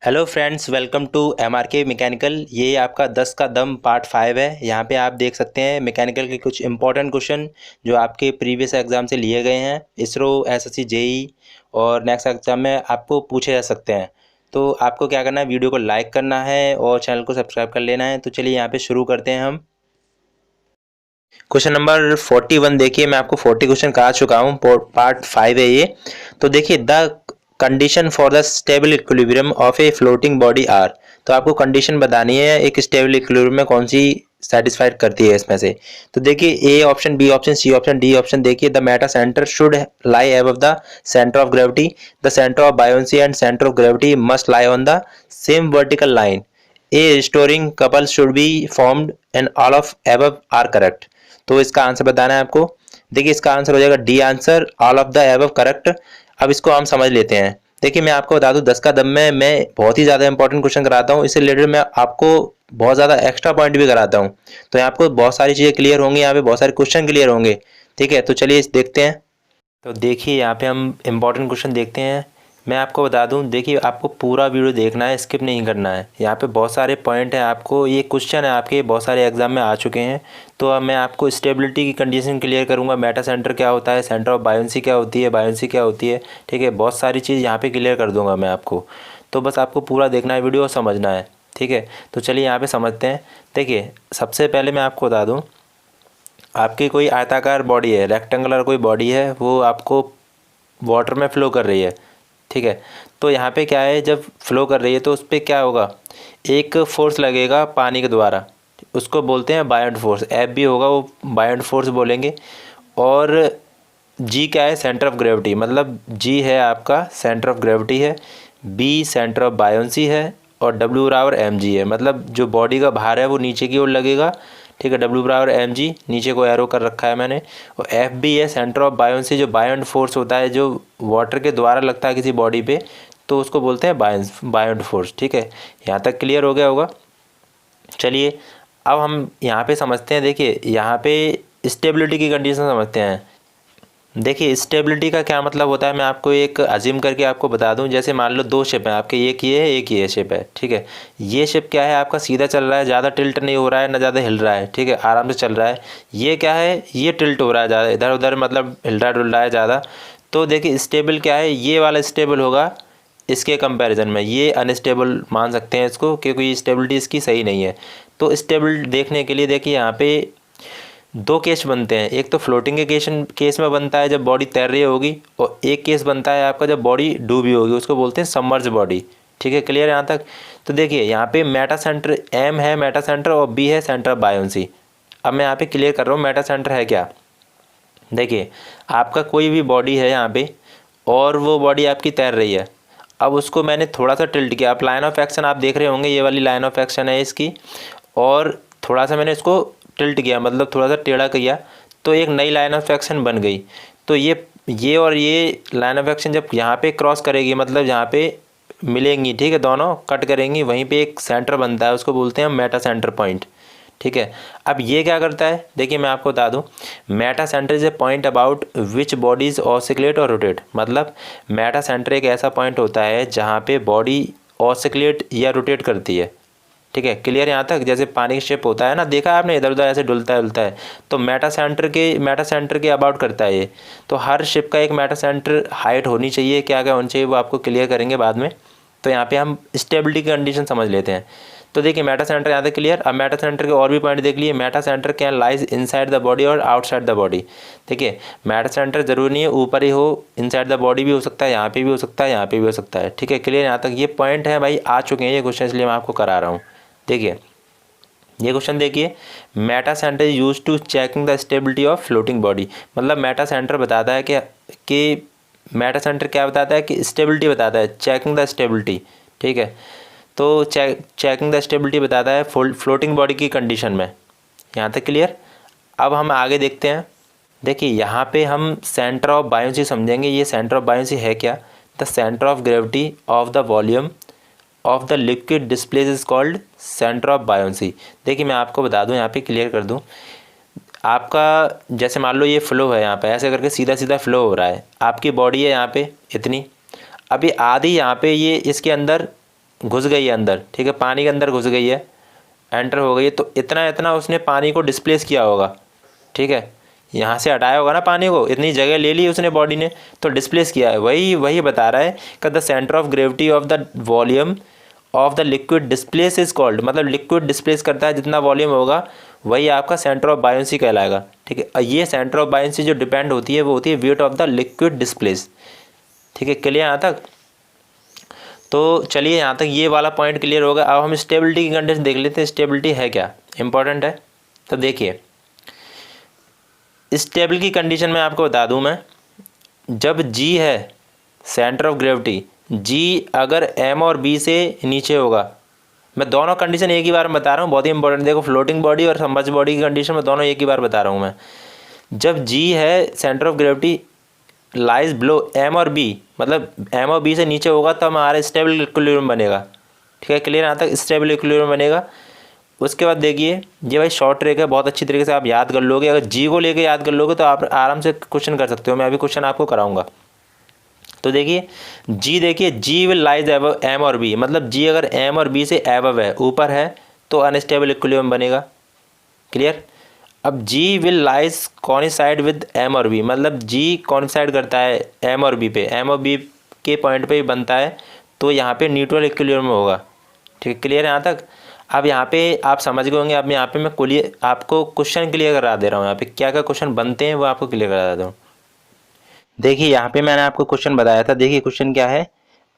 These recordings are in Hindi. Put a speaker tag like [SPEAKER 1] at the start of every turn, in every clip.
[SPEAKER 1] Hello friends, welcome to MRK mechanical. ये आपका 10 का दम पार्ट 5 है। यहाँ पे आप देख सकते हैं मैकेनिकल के कुछ इंपॉर्टेंट क्वेश्चन जो आपके प्रीवियस एग्ज़ाम से लिए गए हैं। इसरो, एसएससी, जेई और नेक्स्ट एग्ज़ाम में आपको पूछे जा सकते हैं। तो आपको क्या करना है, वीडियो को लाइक करना है और चैनल को सब्सक्राइब कर लेना है। तो चलिए यहाँ पे शुरू करते हैं हम। क्वेश्चन नंबर 41 देखिए, मैं आपको 40 क्वेश्चन करा चुका हूँ, पार्ट 5 है ये। तो देखिए, the condition for the stable equilibrium of a floating body are. तो आपको कंडीशन बतानी है एक स्टेबल इक्विलिब्रियम में कौन सी सेटिस्फाइड करती है इसमें से। तो देखिए, A option, B option, C option, D option. देखिए, the meta centre should lie above the centre of gravity, the centre of buoyancy and centre of gravity must lie on the same vertical line, a restoring couple should be formed and all of above are correct. तो इसका आंसर बताना है आपको। देखिए, इसका आंसर हो जाएगा D answer, all of the above correct. अब इसको हम समझ लेते हैं। देखिए, मैं आपको बता दूं 10 का दम में मैं बहुत ही ज़्यादा इंपॉर्टेंट क्वेश्चन कराता हूं। इससे रिलेटेड मैं आपको बहुत ज़्यादा एक्स्ट्रा पॉइंट भी कराता हूं। तो यहाँ आपको बहुत सारी चीज़ें क्लियर होंगी, यहाँ पे बहुत सारे क्वेश्चन क्लियर होंगे। ठीक है, तो चलिए देखते हैं। तो देखिए, यहाँ पे हम इंपॉर्टेंट क्वेश्चन देखते हैं। मैं आपको बता दूं, देखिए आपको पूरा वीडियो देखना है, स्किप नहीं करना है। यहाँ पे बहुत सारे पॉइंट हैं, आपको ये क्वेश्चन है आपके बहुत सारे एग्जाम में आ चुके हैं। तो अब मैं आपको स्टेबिलिटी की कंडीशन क्लियर करूँगा, मेटा सेंटर क्या होता है, सेंटर ऑफ बायोन्सी क्या होती है, बायोन्सी क्या होती है। ठीक है, बहुत सारी चीज़ यहाँ पर क्लियर कर दूँगा मैं आपको। तो बस आपको पूरा देखना है वीडियो और समझना है। ठीक है, तो चलिए यहाँ पर समझते हैं। देखिए, सबसे पहले मैं आपको बता दूँ, आपकी कोई आयताकार बॉडी है, रेक्टेंगुलर कोई बॉडी है, वो आपको वाटर में फ़्लो कर रही है। ठीक है, तो यहाँ पे क्या है, जब फ्लो कर रही है तो उस पर क्या होगा, एक फोर्स लगेगा पानी के द्वारा, उसको बोलते हैं बायोंट फोर्स। एफ भी होगा, वो बायोंट फोर्स बोलेंगे। और जी क्या है, सेंटर ऑफ ग्रेविटी, मतलब जी है आपका सेंटर ऑफ ग्रेविटी है, बी सेंटर ऑफ बायोंसी है, और डब्ल्यू बराबर एम जी है, मतलब जो बॉडी का भार है वो नीचे की ओर लगेगा। ठीक है, डब्ल्यू बराबर एम जी, नीचे को एरो कर रखा है मैंने। और एफ बी है सेंटर ऑफ बायोन्सी, जो बायोंट फोर्स होता है जो वाटर के द्वारा लगता है किसी बॉडी पे, तो उसको बोलते हैं बायोंट फोर्स। ठीक है, यहाँ तक क्लियर हो गया होगा। चलिए अब हम यहाँ पे समझते हैं। देखिए, यहाँ पे स्टेबिलिटी की कंडीशन समझते हैं। देखिए, स्टेबिलिटी का क्या मतलब होता है, मैं आपको एक अज्यूम करके आपको बता दूं। जैसे मान लो दो शिप है आपके, एक ये है, एक ये शिप है। ठीक है, ये शिप क्या है आपका, सीधा चल रहा है, ज़्यादा टिल्ट नहीं हो रहा है, ना ज़्यादा हिल रहा है। ठीक है, आराम से चल रहा है। ये क्या है, ये टिल्ट हो रहा है ज़्यादा, इधर उधर, मतलब हिल रहा डुल रहा है ज़्यादा। तो देखिए, स्टेबल क्या है, ये वाला स्टेबल होगा इसके कंपैरिजन में। ये अनस्टेबल मान सकते हैं इसको, क्योंकि स्टेबिलिटी इसकी सही नहीं है। तो स्टेबल देखने के लिए देखिए, यहाँ पे दो केस बनते हैं। एक तो फ्लोटिंग के केस में बनता है जब बॉडी तैर रही होगी, और एक केस बनता है आपका जब बॉडी डूबी होगी, उसको बोलते हैं सबमर्ज बॉडी। ठीक है, क्लियर यहाँ तक। तो देखिए, यहाँ पे मेटा सेंटर एम है, मेटा सेंटर, और बी है सेंटर ऑफ बायोन्सी। अब मैं यहाँ पे क्लियर कर रहा हूँ मेटा सेंटर है क्या। देखिए, आपका कोई भी बॉडी है यहाँ पे, और वो बॉडी आपकी तैर रही है। अब उसको मैंने थोड़ा सा टिल्ट किया। आप लाइन ऑफ एक्शन आप देख रहे होंगे, ये वाली लाइन ऑफ एक्शन है इसकी, और थोड़ा सा मैंने इसको टिल्ट किया, मतलब थोड़ा सा टेढ़ा किया, तो एक नई लाइन ऑफ एक्शन बन गई। तो ये और ये लाइन ऑफ एक्शन जब यहाँ पे क्रॉस करेगी, मतलब यहाँ पे मिलेंगी, ठीक है, दोनों कट करेंगी, वहीं पे एक सेंटर बनता है, उसको बोलते हैं मेटा सेंटर पॉइंट। ठीक है, अब ये क्या करता है, देखिए मैं आपको बता दूं, meta centre is a point about which bodies oscillate और रोटेट। मतलब मेटा सेंटर एक ऐसा पॉइंट होता है जहाँ पे बॉडी ऑसिकुलेट या रोटेट करती है। ठीक है, क्लियर यहाँ तक। जैसे पानी का शेप होता है ना, देखा है आपने, इधर उधर ऐसे डुलता है, तो मेटा सेंटर के अबाउट करता है ये। तो हर शिप का एक मेटा सेंटर हाइट होनी चाहिए, क्या क्या होनी चाहिए वो आपको क्लियर करेंगे बाद में। तो यहाँ पे हम स्टेबिलिटी की कंडीशन समझ लेते हैं। तो देखिए, मेटा सेंटर यहाँ तक क्लियर। अब मेटा सेंटर के और भी पॉइंट देख लिए। Meta centre can lies inside the body और आउटसाइड द बॉडी। देखिए, मेटा सेंटर जरूरी नहीं है ऊपर ही हो, इनसाइड द बॉडी भी हो सकता है, यहाँ पे भी हो सकता है, यहाँ पे भी हो सकता है। ठीक है, क्लियर यहाँ तक। ये पॉइंट है भाई, आ चुके हैं ये क्वेश्चन, इसलिए मैं आपको करा रहा हूँ। देखिए, ये क्वेश्चन देखिए, Meta centre is use to checking the stability of floating body. मतलब मेटा सेंटर बताता है कि मेटा सेंटर क्या बताता है, कि स्टेबिलिटी बताता है, चेकिंग द स्टेबिलिटी। ठीक है, तो चेकिंग द स्टेबिलिटी बताता है फ्लोटिंग बॉडी की कंडीशन में। यहाँ तक क्लियर। अब हम आगे देखते हैं। देखिए, यहाँ पे हम सेंटर ऑफ बायोन्सी समझेंगे। ये सेंटर ऑफ बायोन्सी है क्या, the centre of gravity of the volume of the liquid displace is called centre of buoyancy. देखिए, मैं आपको बता दूं, यहाँ पे क्लियर कर दूं, आपका जैसे मान लो ये फ्लो है, यहाँ पे ऐसे करके सीधा सीधा फ्लो हो रहा है, आपकी बॉडी है यहाँ पे इतनी, अभी आधी यहाँ पे ये इसके अंदर घुस गई है अंदर, ठीक है, पानी के अंदर घुस गई है, एंटर हो गई है, तो इतना इतना उसने पानी को डिस्प्लेस किया होगा, ठीक है, यहाँ से हटाया होगा ना पानी को, इतनी जगह ले ली उसने बॉडी ने, तो डिस्प्लेस किया है। वही वही बता रहा है कि the centre of gravity of the volume of the liquid displace is called, मतलब लिक्विड डिस्प्लेस करता है जितना वॉल्यूम होगा वही आपका सेंटर ऑफ बायोंसी कहलाएगा, ठीक है। ये सेंटर ऑफ बायोंसी जो डिपेंड होती है वो होती है weight of the liquid displace, ठीक है, क्लियर यहाँ तक। तो चलिए यहाँ तक ये वाला पॉइंट क्लियर होगा। अब हम स्टेबिलिटी की कंडीशन देख लेते हैं, स्टेबिलिटी है क्या, इंपॉर्टेंट है। तो देखिए स्टेबल की कंडीशन में आपको बता दूं मैं, जब जी है सेंटर ऑफ ग्रेविटी, जी अगर एम और बी से नीचे होगा, मैं दोनों कंडीशन एक ही बार में बता रहा हूँ, बहुत ही इंपॉर्टेंट, देखो फ्लोटिंग बॉडी और सबमर्ज बॉडी की कंडीशन में दोनों एक ही बार बता रहा हूँ मैं। जब जी है centre of gravity lies below M और बी, मतलब एम और बी से नीचे होगा तब हमारा स्टेबल इक्विलिब्रियम बनेगा, ठीक है, क्लियर यहाँ तक, स्टेबल इक्विलिब्रियम बनेगा। उसके बाद देखिए ये भाई शॉर्ट ट्रिक है, बहुत अच्छी तरीके से आप याद कर लोगे, अगर जी को लेके याद कर लोगे तो आप आराम से क्वेश्चन कर सकते हो, मैं अभी क्वेश्चन आपको कराऊंगा। तो देखिए जी विल लाइज एबव एम और बी, मतलब जी अगर एम और बी से एबव है, ऊपर है, तो अनस्टेबल इक्विलिब्रियम बनेगा, क्लियर। अब G will lies coincide with M और बी, मतलब जी कॉन्साइड करता है एम और बी पे, एम और बी के पॉइंट पे ही बनता है, तो यहाँ पे न्यूट्रल इक्विलिब्रियम होगा, ठीक है, क्लियर है यहाँ तक। अब यहाँ पे आप समझ गए होंगे, अब यहाँ पे मैं क्लियर आपको क्वेश्चन क्लियर करा दे रहा हूँ, यहाँ पे क्या क्या क्वेश्चन बनते हैं वो आपको क्लियर करा देता हूँ। देखिए यहाँ पे मैंने आपको क्वेश्चन बताया था, देखिए क्वेश्चन क्या है,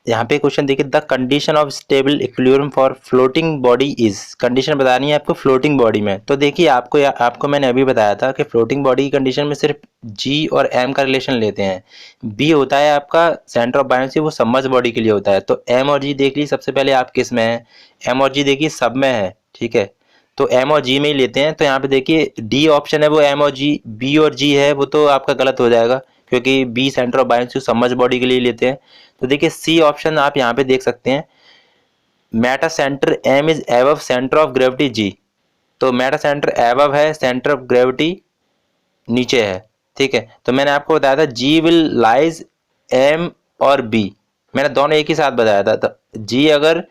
[SPEAKER 1] यहाँ पे क्वेश्चन देखिए, the condition of stable equilibrium for floating body is, condition बतानी है आपको फ्लोटिंग बॉडी में। तो देखिए आपको मैंने अभी बताया था कि फ्लोटिंग बॉडी की कंडीशन में सिर्फ जी और एम का रिलेशन लेते हैं, बी होता है आपका सेंटर ऑफ बायोंसी, वो सबमर्ज बॉडी के लिए होता है। तो एम और जी देख ली सबसे पहले आप किस में है, एम और जी देखिए सब में है, ठीक है, तो एम और जी में ही लेते हैं। तो यहाँ पे देखिए डी ऑप्शन है वो एम और जी, बी और जी है वो तो आपका गलत हो जाएगा, क्योंकि B centre of buoyancy submerge body के लिए लेते हैं। तो देखिए सी ऑप्शन आप यहाँ पे देख सकते हैं, meta centre M is above centre of gravity G, तो मेटा सेंटर एबव है, सेंटर ऑफ ग्रेविटी नीचे है, ठीक है। तो मैंने आपको बताया था जी विल लाइज एम और बी, मैंने दोनों एक ही साथ बताया था। तो जी अगर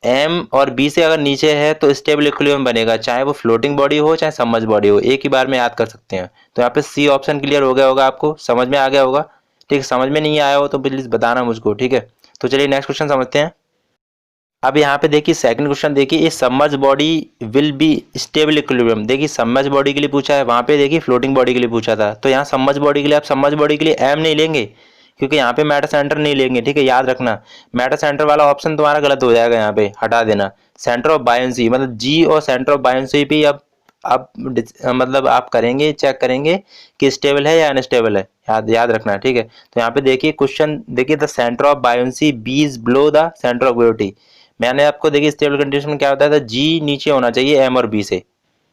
[SPEAKER 1] एम और बी से अगर नीचे है तो स्टेबल इक्विलिब्रियम बनेगा, चाहे वो फ्लोटिंग बॉडी हो चाहे सबमर्ज बॉडी हो, एक ही बार में याद कर सकते हैं। तो यहाँ पे सी ऑप्शन क्लियर हो गया होगा, आपको समझ में आ गया होगा, ठीक है। समझ में नहीं आया हो तो प्लीज बताना मुझको, ठीक है। तो चलिए नेक्स्ट क्वेश्चन समझते हैं। अब यहाँ पे देखिए सेकंड क्वेश्चन देखिए, ये submerge body will be stable equilibrium, देखिए सबमर्ज बॉडी के लिए पूछा है, वहाँ पे देखिए फ्लोटिंग बॉडी के लिए पूछा था। तो यहाँ सबमर्ज बॉडी के लिए आप सबमर्ज बॉडी के लिए एम नहीं लेंगे, क्योंकि यहाँ पे मेटा सेंटर नहीं लेंगे, ठीक है, याद रखना। मेटा सेंटर वाला ऑप्शन तुम्हारा गलत हो जाएगा, यहाँ पे हटा देना। सेंटर ऑफ बायोंसी मतलब जी और सेंटर ऑफ बायोंसी पे अब मतलब आप करेंगे, चेक करेंगे कि स्टेबल है या अनस्टेबल है, याद रखना, ठीक है। तो यहाँ पे देखिए क्वेश्चन देखिए, the centre of buoyancy B is below the centre of gravity. मैंने आपको देखिए स्टेबल कंडीशन में क्या बताया था, जी नीचे होना चाहिए एम और बी से,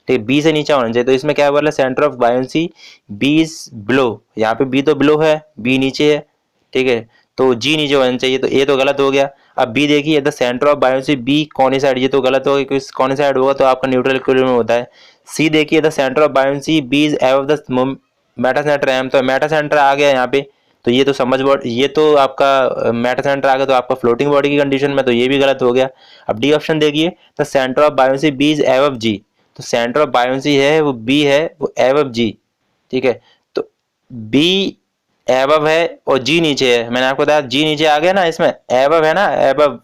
[SPEAKER 1] ठीक है, बी से नीचे होना चाहिए। तो इसमें क्या बोला, centre of buoyancy B is below, यहाँ पे बी तो बिलो है, बी नीचे है, ठीक है, तो जी नीचे होना चाहिए, तो ए तो गलत हो गया। अब बी देखिए, the centre of buoyancy B कॉनिसाइड, ये तो गलत हो गया, क्योंकि कॉनिसाइड होगा तो आपका न्यूट्रल इक्विलिब्रियम होता है। सी देखिए, the centre of buoyancy B is above the meta centre M, तो मेटा सेंटर आ गया यहाँ पे, तो ये तो समझ बॉडी, ये तो आपका मेटा सेंटर आ गया, तो आपका फ्लोटिंग बॉडी की कंडीशन में तो ये भी गलत हो गया। अब डी ऑप्शन देखिए, the centre of buoyancy B is above G, तो सेंटर ऑफ बायोंसी है वो बी है, वो एबव जी, ठीक है। तो बी एबव है और जी नीचे है, मैंने आपको बताया जी नीचे आ गया ना, इसमें एबव है ना, एबव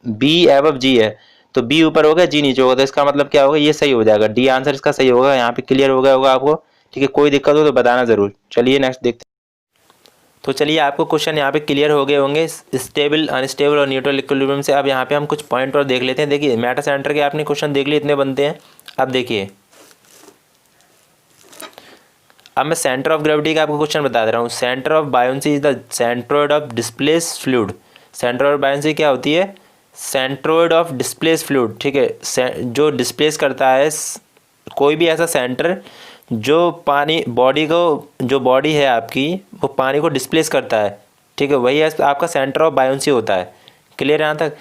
[SPEAKER 1] बी एबव जी है, तो बी ऊपर हो गया जी नीचे होगा, तो इसका मतलब क्या होगा, ये सही हो जाएगा, डी आंसर इसका सही होगा। यहाँ पे क्लियर हो गया होगा आपको, ठीक है, कोई दिक्कत हो तो बताना जरूर। चलिए नेक्स्ट देखते हैं। तो चलिए आपको क्वेश्चन यहाँ पे क्लियर हो गए होंगे स्टेबल, अनस्टेबल और न्यूट्रल इक्विलिब्रियम से। अब यहाँ पे हम कुछ पॉइंट और देख लेते हैं। देखिए मेटा सेंटर के आपने क्वेश्चन देख लिए, इतने बनते हैं। अब देखिए, अब मैं सेंटर ऑफ ग्रेविटी का आपको क्वेश्चन बता दे रहा हूँ। Centre of buoyancy is the centroid of displace fluid. Centre of buoyancy क्या होती है, सेंट्रोइड ऑफ डिस्प्लेस फ्लूइड, ठीक है, जो डिस्प्लेस करता है कोई भी ऐसा सेंटर जो पानी बॉडी को, जो बॉडी है आपकी वो पानी को डिस्प्लेस करता है, ठीक है, वही आपका सेंटर ऑफ बायोंसी होता है। क्लियर यहाँ तक।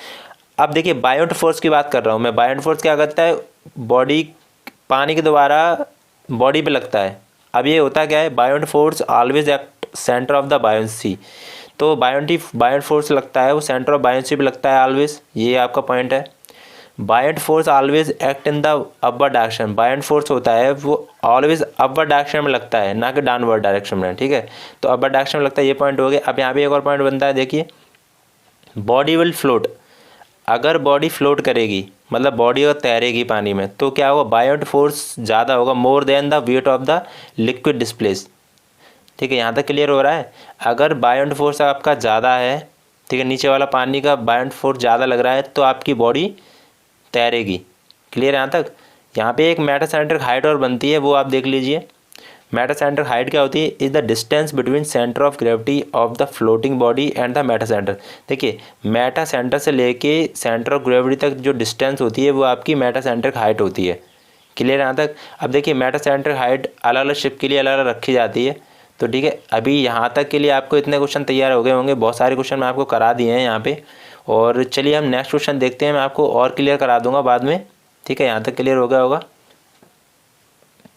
[SPEAKER 1] अब देखिए बायोंट फोर्स की बात कर रहा हूँ मैं। बायोंट फोर्स क्या करता है, बॉडी पानी के द्वारा बॉडी पे लगता है। अब ये होता क्या है, buoyant force always act centre of the buoyancy. तो बायोंट फोर्स लगता है वो सेंटर ऑफ बायोंसी पे लगता है ऑलवेज, ये आपका पॉइंट है। Buoyant force always act in the upward direction, बायोंट force होता है वो ऑलवेज अपवर्ड डायरेक्शन में लगता है, ना कि डाउनवर्ड डायरेक्शन में, ठीक है। तो अपवर्ड डायरेक्शन में लगता है, ये पॉइंट हो गया। अब यहाँ पे एक और पॉइंट बनता है, देखिए बॉडी विल फ्लोट, अगर बॉडी फ्लोट करेगी मतलब बॉडी अगर तैरेगी पानी में तो क्या होगा, बायोंट फोर्स ज़्यादा होगा, more than the weight of the liquid displace, ठीक है। यहाँ तक क्लियर हो रहा है। अगर बायोंट फोर्स आपका ज़्यादा है, ठीक है, नीचे वाला पानी का बायोंट फोर्स ज़्यादा लग रहा है तो आपकी बॉडी तैरेगी। क्लियर है यहाँ तक। यहाँ पे एक मेटासेंट्रिक हाइट और बनती है, वो आप देख लीजिए। मेटासेंट्रिक हाइट क्या होती है, is the distance between centre of gravity of the floating body and the metacentre. देखिए मेटासेंटर से लेके सेंटर ऑफ ग्रेविटी तक जो डिस्टेंस होती है वो आपकी मेटासेंट्रिक हाइट होती है। क्लियर यहाँ तक। अब देखिए मेटासेंट्रिक हाइट अलग अलग शिप के लिए अलग अलग रखी जाती है, तो ठीक है। अभी यहाँ तक के लिए आपको इतने क्वेश्चन तैयार हो गए होंगे, बहुत सारे क्वेश्चन मैं आपको करा दिए हैं यहाँ पे। और चलिए हम नेक्स्ट क्वेश्चन देखते हैं, मैं आपको और क्लियर करा दूंगा बाद में, ठीक है। यहाँ तक क्लियर हो गया होगा।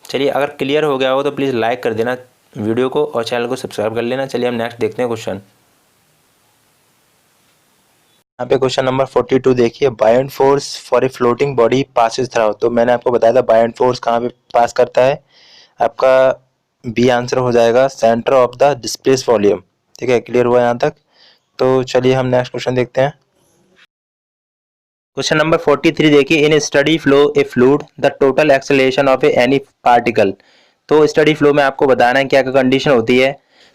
[SPEAKER 1] चलिए अगर क्लियर हो गया हो तो प्लीज़ लाइक कर देना वीडियो को और चैनल को सब्सक्राइब कर लेना। चलिए हम नेक्स्ट देखते हैं क्वेश्चन। यहाँ पे क्वेश्चन नंबर 42 देखिए, बायोंट force for a floating body passes through. तो मैंने आपको बताया था बायोंट फोर्स कहाँ पे पास करता है, आपका बी आंसर हो जाएगा centre of the displace volume, ठीक है। क्लियर हुआ यहाँ तक। तो चलिए हम नेक्स्ट क्वेश्चन देखते हैं। क्वेश्चन नंबर 43 देखिए, in steady flow a fluid the total acceleration of any particle. तो स्टडी फ्लो में आपको बताना है क्या क्या कंडीशन होती है।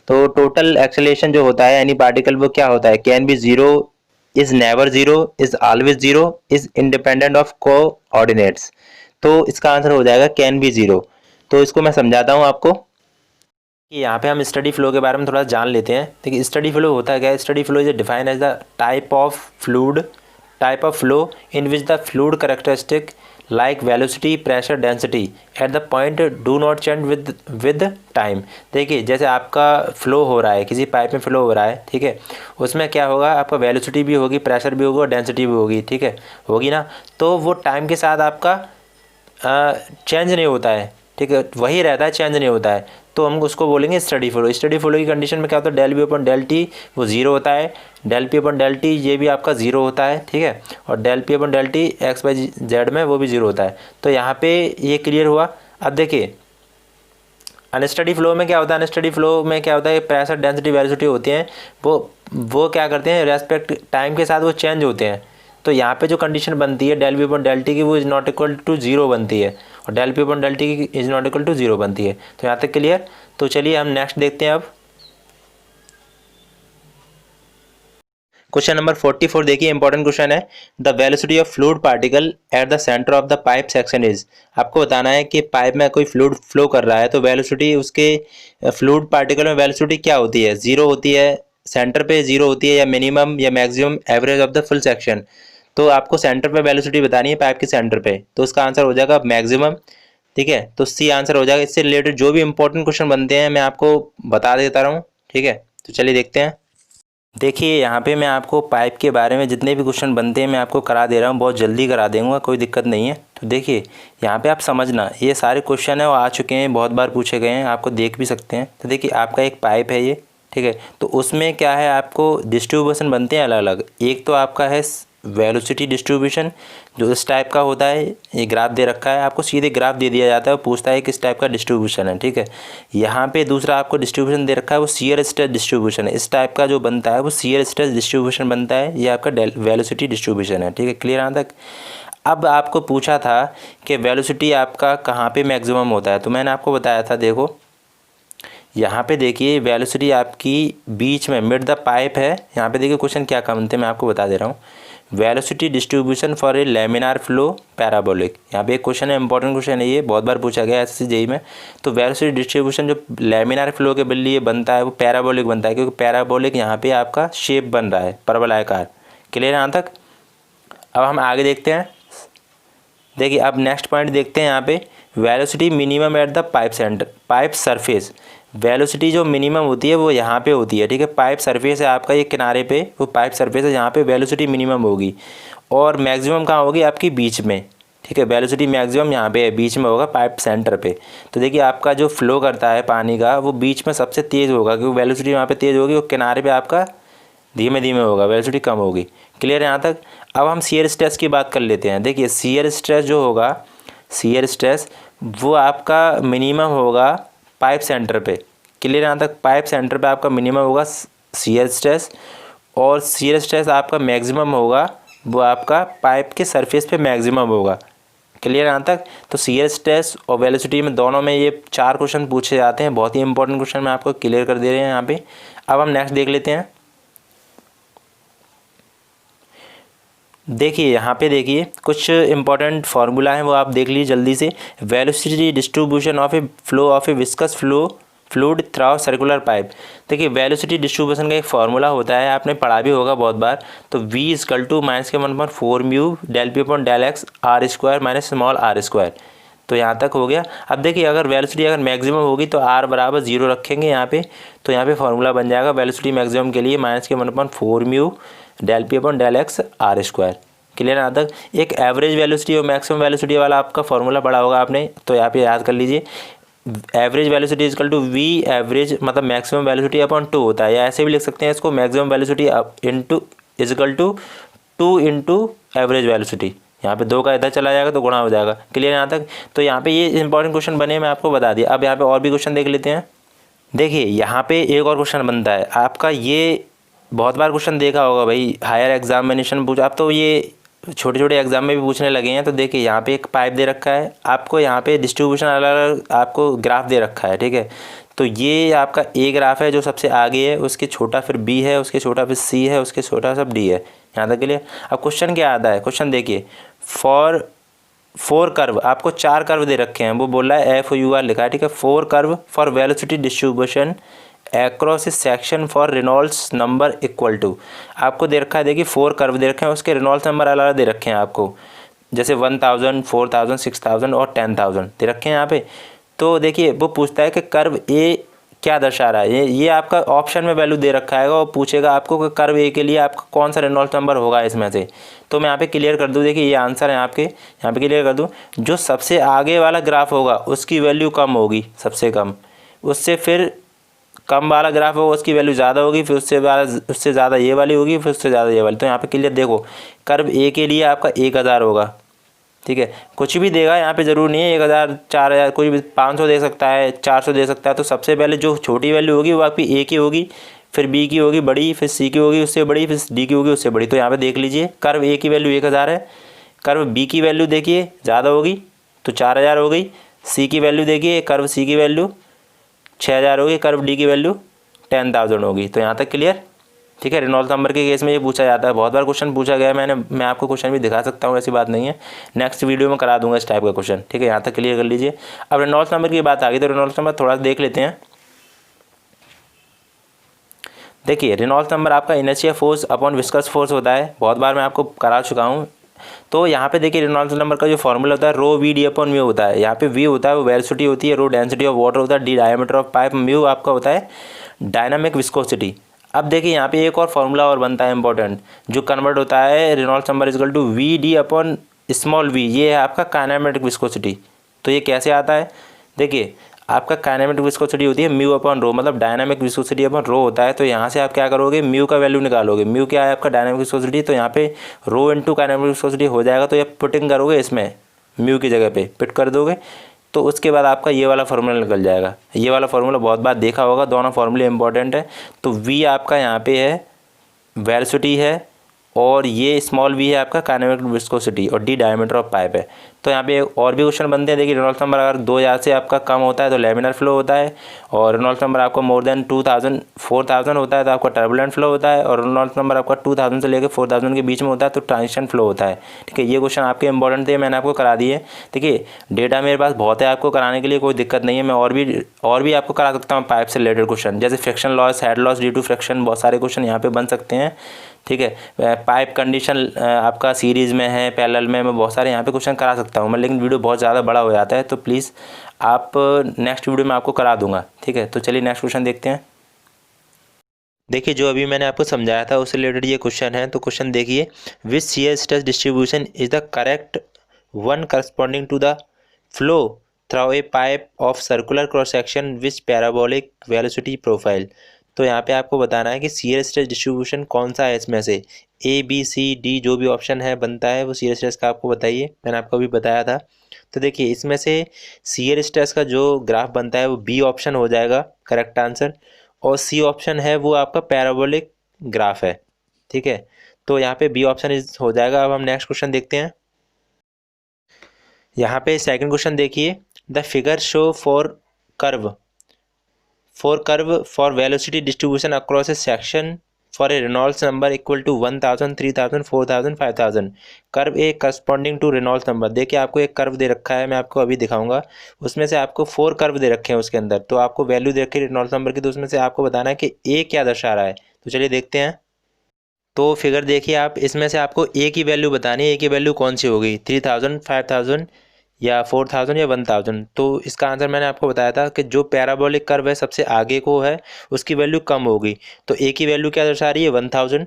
[SPEAKER 1] तो टोटल एक्सेलरेशन जो होता है एनी पार्टिकल वो क्या होता है, can be zero, is never zero, is always zero, is independent of coordinates. तो इसका आंसर हो जाएगा कैन बी जीरो। तो इसको मैं समझाता हूँ आपको कि यहाँ पे हम स्टडी फ्लो के बारे में थोड़ा जान लेते हैं। देखिए स्टडी फ्लो होता है क्या, steady flow is defined as the type of flow in which the fluid characteristic like velocity, pressure, density at the point do not change with time। देखिए जैसे आपका फ्लो हो रहा है, किसी पाइप में फ्लो हो रहा है, ठीक है, उसमें क्या होगा, आपका वेलोसिटी भी होगी, प्रेशर भी होगा और डेंसिटी भी होगी, ठीक है, होगी ना। तो वो टाइम के साथ आपका चेंज नहीं होता है, ठीक है, वही रहता है, चेंज नहीं होता है। तो हम उसको बोलेंगे स्टडी फ्लो। स्टडी फ्लो की कंडीशन में क्या होता है, del B upon del T वो जीरो होता है, del P upon del T ये भी आपका जीरो होता है, ठीक है, और del P upon del T X by Z में वो भी जीरो होता है। तो यहाँ पे ये क्लियर हुआ। अब देखिए अनस्टडी फ्लो में क्या होता है, अनस्टडी फ्लो में क्या होता है, प्रेशर, डेंसिटी, वेलोसिटी होती हैं, वो क्या करते हैं, रेस्पेक्ट टाइम के साथ वो चेंज होते हैं। तो यहाँ पे जो कंडीशन बनती है del B upon del T की वो is not equal to zero बनती है, और del P upon del T की is not equal to zero बनती है। तो यहाँ तक क्लियर। तो चलिए हम नेक्स्ट देखते हैं। अब क्वेश्चन नंबर 44 देखिए, इंपॉर्टेंट क्वेश्चन है। The velocity of fluid particle at the centre of the pipe section is. आपको बताना है कि पाइप में कोई फ्लूइड फ्लो कर रहा है तो वेलोसिटी उसके फ्लूइड पार्टिकल में वेलोसिटी क्या होती है, जीरो होती है, सेंटर पे जीरो होती है, या मिनिमम या maximum average of the full section. तो आपको सेंटर पे वेलोसिटी बतानी है पाइप के सेंटर पे, तो उसका आंसर हो जाएगा मैक्सिमम, ठीक है। तो सी आंसर हो जाएगा। इससे रिलेटेड जो भी इंपॉर्टेंट क्वेश्चन बनते हैं मैं आपको बता देता रहा हूँ, ठीक है। तो चलिए देखते हैं। देखिए यहाँ पे मैं आपको पाइप के बारे में जितने भी क्वेश्चन बनते हैं मैं आपको करा दे रहा हूँ, बहुत जल्दी करा दूँगा, कोई दिक्कत नहीं है। तो देखिए यहाँ पे आप समझना, ये सारे क्वेश्चन है वो आ चुके हैं, बहुत बार पूछे गए हैं, आपको देख भी सकते हैं। तो देखिए आपका एक पाइप है ये, ठीक है, तो उसमें क्या है, आपको डिस्ट्रीब्यूशन बनते हैं अलग अलग। एक तो आपका है वेलोसिटी डिस्ट्रीब्यूशन जो इस टाइप का होता है, ये ग्राफ दे रखा है, आपको सीधे ग्राफ दे दिया जाता है, पूछता है किस टाइप का डिस्ट्रीब्यूशन है, ठीक है। यहाँ पे दूसरा आपको डिस्ट्रीब्यूशन दे रखा है वो शियर स्ट्रेस डिस्ट्रीब्यूशन है, इस टाइप का जो बनता है वो शियर स्ट्रेस डिस्ट्रीब्यूशन बनता है, ये आपका वेलोसिटी डिस्ट्रीब्यूशन है, ठीक है। क्लियर यहाँ तक। अब आपको पूछा था कि वेलोसिटी आपका कहाँ पे मैक्सिमम होता है, तो मैंने आपको बताया था, देखो यहाँ पे देखिए वेलोसिटी आपकी बीच में मिड द पाइप है। यहाँ पे देखिए क्वेश्चन क्या बनते हैं मैं आपको बता दे रहा हूँ। Velocity distribution for a laminar flow parabolic, यहाँ पे एक क्वेश्चन है, इंपॉर्टेंट क्वेश्चन है ये, बहुत बार पूछा गया है एसएससी जेईई में। तो वेलोसिटी डिस्ट्रीब्यूशन जो लेमिनार फ्लो के लिए बनता है वो पैराबोलिक बनता है, क्योंकि पैराबोलिक यहाँ पे आपका शेप बन रहा है परवलयाकार। क्लियर यहाँ तक। अब हम आगे देखते हैं। देखिए अब नेक्स्ट पॉइंट देखते हैं यहाँ पे, velocity minimum at the pipe centre, pipe surface. Velocity जो मिनिमम होती है वो यहाँ पे होती है, ठीक है। पाइप सरफेस है आपका ये किनारे पे, वो पाइप सरफेस है, यहाँ पे वेलोसिटी मिनिमम होगी, और मैक्सिमम कहाँ होगी, आपकी बीच में, ठीक है। वेलोसिटी मैक्सिमम यहाँ पे है, बीच में होगा पाइप सेंटर पे। तो देखिए आपका जो फ्लो करता है पानी का वो बीच में सबसे तेज़ होगा, क्योंकि वेलोसिटी वहाँ पे तेज़ होगी, और किनारे पे आपका धीमे धीमे होगा, वेलोसिटी कम होगी। क्लियर है यहाँ तक। अब हम शियर स्ट्रेस की बात कर लेते हैं। देखिए शियर स्ट्रेस जो होगा, शियर स्ट्रेस वो आपका मिनिमम होगा पाइप सेंटर पे। क्लियर यहाँ तक। पाइप सेंटर पे आपका मिनिमम होगा शियर स्ट्रेस, और शियर स्ट्रेस आपका मैक्सिमम होगा वो आपका पाइप के सरफेस पे मैक्सिमम होगा। क्लियर यहाँ तक। तो शियर स्ट्रेस और वेलोसिटी में दोनों में ये 4 क्वेश्चन पूछे जाते हैं, बहुत ही इंपॉर्टेंट क्वेश्चन मैं आपको क्लियर कर दे रहे हैं यहाँ पे। अब हम नेक्स्ट देख लेते हैं। देखिए यहाँ पे देखिए कुछ इंपॉर्टेंट फार्मूला है वो आप देख लीजिए जल्दी से। Velocity distribution of A flow of A viscous fluid through circular pipe. देखिए वेलोसिटी डिस्ट्रीब्यूशन का एक फार्मूला होता है, आपने पढ़ा भी होगा बहुत बार। तो v equal to -1/4 mu del P upon del X R square minus small R square. तो यहाँ तक हो गया। अब देखिए अगर वेलोसिटी अगर मैक्सिमम होगी तो r बराबर 0 रखेंगे यहाँ पे, तो यहाँ पे फार्मूला बन जाएगा वेलोसिटी मैक्सिमम के लिए -1/4 mu del P upon del X R square. Clear यहाँ तक। एक एवरेज वेलोसिटी और मैक्सिमम वेलोसिटी वाला आपका फार्मूला पढ़ा होगा आपने, तो यहाँ पे याद कर लीजिए। Average velocity is equal to V average मतलब मैक्सिमम वेलोसिटी अपॉन 2 होता है, या ऐसे भी लिख सकते हैं इसको, maximum velocity into is equal to 2 into average velocity. यहाँ पे 2 का इधर चला जाएगा तो गुणा हो जाएगा। क्लियर यहाँ तक। तो यहाँ पे ये इंपॉर्टेंट क्वेश्चन बने, मैं आपको बता दिया। अब यहाँ पे और भी क्वेश्चन देख लेते हैं। देखिए यहाँ पे एक और क्वेश्चन बनता है आपका, ये बहुत बार क्वेश्चन देखा होगा भाई, हायर एग्जामिनेशन पूछा, अब तो ये छोटे छोटे एग्जाम में भी पूछने लगे हैं। तो देखिए यहाँ पे एक पाइप दे रखा है आपको, यहाँ पे डिस्ट्रीब्यूशन अलग अलग आपको ग्राफ दे रखा है, ठीक है। तो ये आपका ए ग्राफ है जो सबसे आगे है, उसके छोटा फिर बी है, उसके छोटा फिर सी है, उसके छोटा सब डी है। यहाँ तक के लिए अब क्वेश्चन क्या आता है, क्वेश्चन देखिए फॉर 4 कर्व, आपको 4 कर्व दे रखे हैं, वो बोल रहा है FUR लिखा है, ठीक है। 4 curve for velocity distribution across a section for Reynolds number equal to, आपको दे रखा है। देखिए 4 कर्व दे रखे हैं, उसके रेनॉल्ड्स नंबर अलग अलग दे रखे हैं आपको, जैसे 1000, 4000, 6000 और 10000 दे रखे हैं यहाँ पे। तो देखिए वो पूछता है कि कर्व ए क्या दर्शा रहा है, ये आपका ऑप्शन में वैल्यू दे रखा है और पूछेगा आपको कि कर्व ए के लिए आपका कौन सा रेनॉल्ड्स नंबर होगा इसमें से। तो मैं यहाँ पे क्लियर कर दूँ, देखिए ये आंसर है आपके, यहाँ पे क्लियर कर दूँ। जो सबसे आगे वाला ग्राफ होगा उसकी वैल्यू कम होगी, सबसे कम, उससे फिर कम वाला ग्राफ होगा उसकी वैल्यू ज़्यादा होगी, फिर उससे ज़्यादा ये वाली होगी, फिर उससे ज़्यादा ये वाली। तो यहाँ पे क्लियर देखो, कर्व ए के लिए आपका 1000 होगा, ठीक है। कुछ भी देगा यहाँ पे, ज़रूर नहीं है 1000, 4000, कोई भी 500 दे सकता है, 400 दे सकता है। तो सबसे पहले जो छोटी वैल्यू होगी वो आपकी ए की होगी, फिर बी की होगी बड़ी, फिर सी की होगी उससे बड़ी, फिर डी की होगी उससे बड़ी। तो यहाँ पर देख लीजिए कर्व ए की वैल्यू 1000 है, कर्व बी की वैल्यू देखिए ज़्यादा होगी तो 4000 हो गई, सी की वैल्यू देखिए, कर्व सी की वैल्यू 6000 होगी, कर्व डी की वैल्यू 10000 होगी। तो यहाँ तक क्लियर, ठीक है। रेनॉल्ड्स नंबर के केस में ये पूछा जाता है, बहुत बार क्वेश्चन पूछा गया है, मैं आपको क्वेश्चन भी दिखा सकता हूँ, ऐसी बात नहीं है। नेक्स्ट वीडियो में करा दूंगा इस टाइप का क्वेश्चन, ठीक है। यहाँ तक क्लियर कर लीजिए। अब रेनॉल्ड्स नंबर की बात आ गई, तो रेनॉल्ड्स नंबर थोड़ा देख लेते हैं। देखिए रेनॉल्ड्स नंबर आपका inertia force upon viscous force होता है, बहुत बार मैं आपको करा चुका हूँ। तो यहाँ पे देखिए रेनॉल्ड्स नंबर का जो फॉर्मूला होता है रो वी डी अपॉन म्यू होता है। यहाँ पे वी होता है वो वेलोसिटी होती है, रो डेंसिटी ऑफ वाटर होता है, D diameter of pipe, mu आपका होता है डायनामिक विस्कोसिटी। अब देखिए यहाँ पे एक और फार्मूला और बनता है इंपॉर्टेंट, जो कन्वर्ट होता है Reynolds number equal to V D upon small V, ये है आपका काइनेमेटिक विस्कोसिटी। तो ये कैसे आता है, देखिए आपका काइनेमेटिक विस्कोसिटी होती है म्यू अपॉन रो, मतलब डायनामिक विस्कोसिटी अपॉन रो होता है। तो यहाँ से आप क्या करोगे, म्यू का वैल्यू निकालोगे, म्यू क्या है आपका डायनामिक विस्कोसिटी, तो यहाँ पे रो इंटू काइनेमेटिक विस्कोसिटी हो जाएगा। तो ये पुटिंग करोगे इसमें म्यू की जगह पे पिट कर दोगे, तो उसके बाद आपका ये वाला फार्मूला निकल जाएगा। ये वाला फार्मूला बहुत बार देखा होगा, दोनों फार्मूले इंपॉर्टेंट है। तो वी आपका यहाँ पे है वेलोसिटी है, और ये स्मॉल वी है आपका काइनेमेटिक विस्कोसिटी, और डी डायमीटर ऑफ पाइप है। तो यहाँ पे और भी क्वेश्चन बनते हैं। देखिए रेनॉल्ड्स नंबर अगर 2000 से आपका कम होता है तो लेमिनर फ्लो होता है, और रेनॉल्ड्स नंबर आपका मोर देन 2000 4000 होता है तो आपका टर्बुलेंट फ्लो होता है, और रेनॉल्ड्स नंबर आपका 2000 से लेकर 4000 के बीच में होता है तो ट्रांजिशन फ्लो होता है, ठीक है। ये क्वेश्चन आपके इंपॉर्टेंट थे, मैंने आपको करा दिए। देखिए डेटा मेरे पास बहुत है आपको कराने के लिए, कोई दिक्कत नहीं है। मैं और भी आपको करा सकता हूँ पाइप से रिलेटेड क्वेश्चन, जैसे friction loss, head loss due to friction, बहुत सारे क्वेश्चन यहाँ पे बन सकते हैं, ठीक है। पाइप कंडीशन आपका सीरीज़ में है, पैरेलल में, मैं बहुत सारे यहाँ पे क्वेश्चन करा सकता हूँ मैं, लेकिन वीडियो बहुत ज़्यादा बड़ा हो जाता है, तो प्लीज़ आप नेक्स्ट वीडियो में आपको करा दूंगा, ठीक है। तो चलिए नेक्स्ट क्वेश्चन देखते हैं। देखिए जो अभी मैंने आपको समझाया था उससे रिलेटेड ये क्वेश्चन है। तो क्वेश्चन देखिए, which shear stress distribution is the correct one corresponding to the flow through a pipe of circular cross section which parabolic velocity profile. तो यहाँ पे आपको बताना है कि शियर स्ट्रेस डिस्ट्रीब्यूशन कौन सा है इसमें से, ABCD जो भी ऑप्शन है बनता है वो शियर स्ट्रेस का आपको बताइए, मैंने आपको अभी बताया था। तो देखिए इसमें से शियर स्ट्रेस का जो ग्राफ बनता है वो बी ऑप्शन हो जाएगा करेक्ट आंसर, और सी ऑप्शन है वो आपका पैराबोलिक ग्राफ है, ठीक है। तो यहाँ पे बी ऑप्शन इज हो जाएगा। अब हम नेक्स्ट क्वेश्चन देखते हैं। यहाँ पे सेकंड क्वेश्चन देखिए, the figure show curve for velocity distribution across a section for a Reynolds number equal to 1000, 3000, 4000, 5000, curve A corresponding to Reynolds number. देखिए आपको एक कर्व दे रखा है, मैं आपको अभी दिखाऊंगा। उसमें से आपको 4 कर्व दे रखे हैं उसके अंदर, तो आपको वैल्यू दे रखी है रेनॉल्ड्स नंबर की, तो उसमें से आपको बताना है कि ए क्या दर्शा रहा है। तो चलिए देखते हैं। तो फिगर देखिए आप, इसमें से आपको ए की वैल्यू बतानी है। ए की वैल्यू कौन सी होगी, 3000, 5000 या 4000 या 1000। तो इसका आंसर मैंने आपको बताया था कि जो पैराबोलिक कर्व है सबसे आगे को है उसकी वैल्यू कम होगी। तो ए की वैल्यू क्या दर्शा रही है, 1000।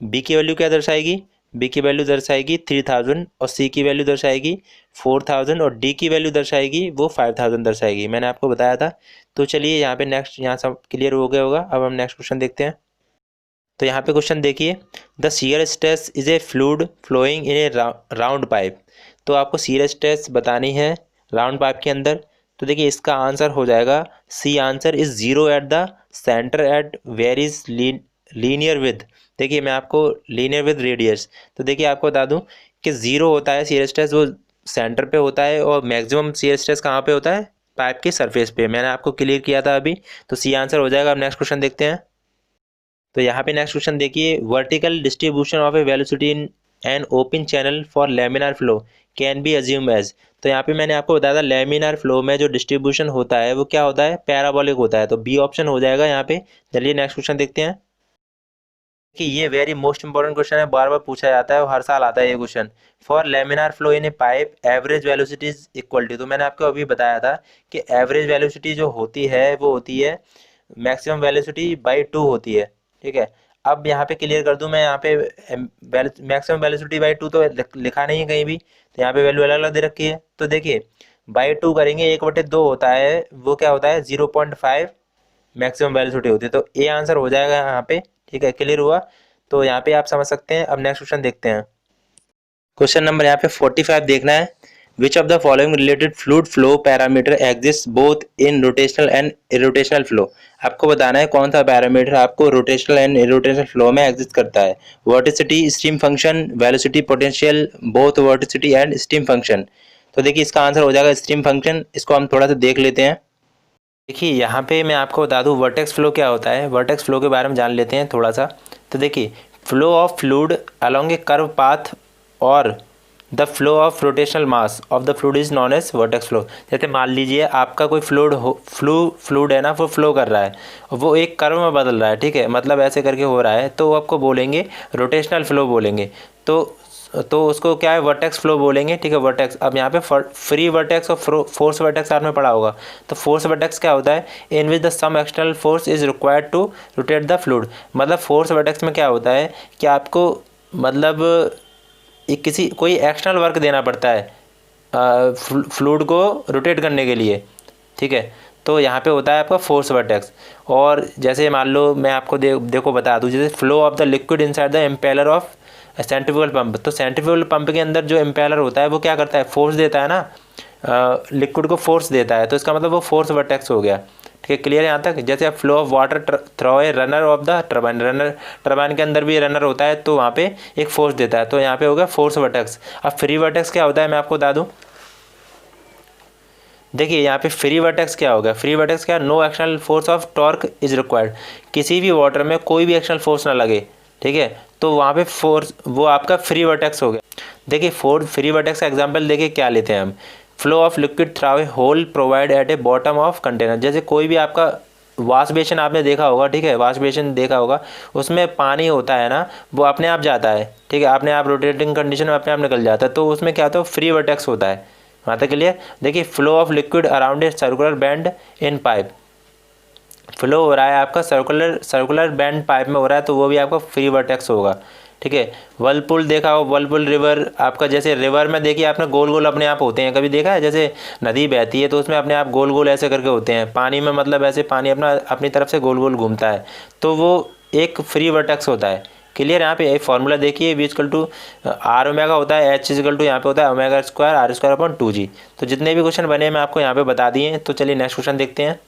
[SPEAKER 1] बी की वैल्यू क्या दर्शाएगी, बी की वैल्यू दर्शाएगी 3000, और सी की वैल्यू दर्शाएगी 4000, और डी की वैल्यू दर्शाएगी वो 5000 दर्शाएगी, मैंने आपको बताया था। तो चलिए यहाँ पे नेक्स्ट, यहाँ सब क्लियर हो गया होगा। अब हम नेक्स्ट क्वेश्चन देखते हैं। तो यहाँ पे क्वेश्चन देखिए, the shear stress is a fluid flowing in a round pipe. तो आपको शियर स्ट्रेस बतानी है राउंड पाइप के अंदर। तो देखिए इसका आंसर हो जाएगा C answer is 0 at the centre at varies linear with. देखिए मैं आपको लीनियर विद रेडियस, तो देखिए आपको बता दूं कि 0 होता है शियर स्ट्रेस, वो सेंटर पे होता है, और मैक्सिमम शियर स्ट्रेस कहाँ पे होता है, पाइप की सरफेस पे। मैंने आपको क्लियर किया था अभी, तो सी आंसर हो जाएगा। अब नेक्स्ट क्वेश्चन देखते हैं। तो यहाँ पे नेक्स्ट क्वेश्चन देखिए, vertical distribution of a velocity in an open channel for laminar flow can be assume as. तो यहाँ पे मैंने आपको बताया था लैमिनार फ्लो में जो डिस्ट्रीब्यूशन होता है वो क्या होता है, पैराबोलिक होता है। तो बी ऑप्शन हो जाएगा यहाँ पे। चलिए नेक्स्ट क्वेश्चन देखते हैं कि ये वेरी मोस्ट इंपॉर्टेंट क्वेश्चन है, बार बार पूछा जाता है और हर साल आता है ये question. For laminar flow in a pipe average velocity is equal to. तो मैंने आपको अभी बताया था कि एवरेज वेलोसिटी जो होती है वो होती है मैक्सिमम वेलोसिटी बाई 2 होती है, ठीक है। अब यहाँ पे क्लियर कर दूं मैं, यहाँ पे मैक्सिमम वेलोसिटी बाई 2 तो लिखा नहीं है कहीं भी, तो यहाँ पे वैल्यू अलग अलग दे रखी है। तो देखिए बाई 2 करेंगे, 1/2 होता है, वो क्या होता है 0.5 मैक्सिमम वेलोसिटी होती है। तो ए आंसर हो जाएगा यहाँ पे, ठीक है। क्लियर हुआ, तो यहाँ पे आप समझ सकते हैं। अब नेक्स्ट क्वेश्चन देखते हैं। क्वेश्चन नंबर यहाँ पे 45 देखना है। Which of the following related fluid flow parameter exist both in rotational and irrotational flow. आपको बताना है कौन सा पैरामीटर आपको रोटेशनल एंड इरोटेशनल फ्लो में एग्जिस्ट करता है। वर्टिसिटी, stream function, velocity, potential, both वर्टिसिटी and stream function. तो देखिए इसका आंसर हो जाएगा स्ट्रीम फंक्शन। इसको हम थोड़ा सा देख लेते हैं। देखिए यहाँ पे मैं आपको बता दूँ वर्टेक्स फ्लो क्या होता है। वर्टेक्स फ्लो के बारे में जान लेते हैं थोड़ा सा। तो देखिए flow of fluid along a curve path और the flow of rotational mass of the fluid is known as vortex flow. जैसे मान लीजिए आपका कोई फ्लूइड है ना, वो फ्लो कर रहा है, वो एक कर्व में बदल रहा है, ठीक है, मतलब ऐसे करके हो रहा है, तो आपको बोलेंगे रोटेशनल फ्लो बोलेंगे। तो उसको क्या है, वर्टेक्स फ्लो बोलेंगे, ठीक है, वर्टेक्स। अब यहाँ पे फ्री वर्टेक्स और फोर्स वर्टेक्स आपने पढ़ा होगा। तो फोर्स वर्टेक्स क्या होता है, in which the some external force is required to rotate the fluid. मतलब फोर्स वर्टेक्स में क्या होता है कि आपको मतलब कोई एक्सटर्नल वर्क देना पड़ता है फ्लूइड को रोटेट करने के लिए, ठीक है। तो यहाँ पे होता है आपका फोर्स वर्टेक्स। और जैसे मान लो मैं आपको देखो बता दूँ, जैसे flow of the liquid inside the impeller of centrifugal pump. तो सेंट्रीफ्यूगल पंप के अंदर जो इम्पेलर होता है वो क्या करता है, फोर्स देता है ना, लिक्विड को फोर्स देता है, तो इसका मतलब वो फोर्स वर्टेक्स हो गया, ठीक है। क्लियर है यहाँ तक। जैसे आप flow of water through a runner of the turbine, turbine के अंदर भी रनर होता है, तो वहाँ पे एक फोर्स देता है, तो यहाँ पे हो गया फोर्स वर्टेक्स। अब फ्री वर्टेक्स क्या होता है मैं आपको बता दूँ। देखिए यहाँ पे फ्री वर्टेक्स क्या होगा, फ्री वर्टेक्स क्या, no external force of torque is required. किसी भी वाटर में कोई भी एक्सटर्नल फोर्स ना लगे, ठीक है, तो वहाँ पे फोर्स वो आपका फ्री वर्टेक्स हो गया। देखिए फ्री वर्टेक्स का एग्जांपल देखिए क्या लेते हैं हम। Flow of liquid through a hole provide at a bottom of container. जैसे कोई भी आपका वाश बेसिन आपने देखा होगा, ठीक है, वाश बेसिन देखा होगा, उसमें पानी होता है ना, वो अपने आप जाता है, ठीक है, अपने आप रोटेटिंग कंडीशन में अपने आप निकल जाता है, तो उसमें क्या होता है, फ्री वर्टेक्स होता है। वहाँ तक क्लियर। देखिए flow of liquid around a circular band in pipe, flow हो रहा है आपका सर्कुलर बैंड पाइप में हो रहा है, तो वो भी आपका फ्री वर्टेक्स होगा, ठीक है। वर्लपूल देखा हो, वर्लपूल रिवर आपका, जैसे रिवर में देखिए आपने गोल गोल अपने आप होते हैं, कभी देखा है? जैसे नदी बहती है तो उसमें अपने आप गोल गोल ऐसे करके होते हैं। पानी में मतलब ऐसे पानी अपना अपनी तरफ से गोल गोल घूमता है, तो वो एक फ्री वर्टेक्स होता है। क्लियर? यहाँ पे एक फॉर्मूला देखिए, V equal to R omega होता है, एच इक्वल टू यहाँ पे होता है omega square R square upon 2g। तो जितने भी क्वेश्चन बने मैं आपको यहाँ पे बता दिए हैं। तो चलिए नेक्स्ट क्वेश्चन देखते हैं।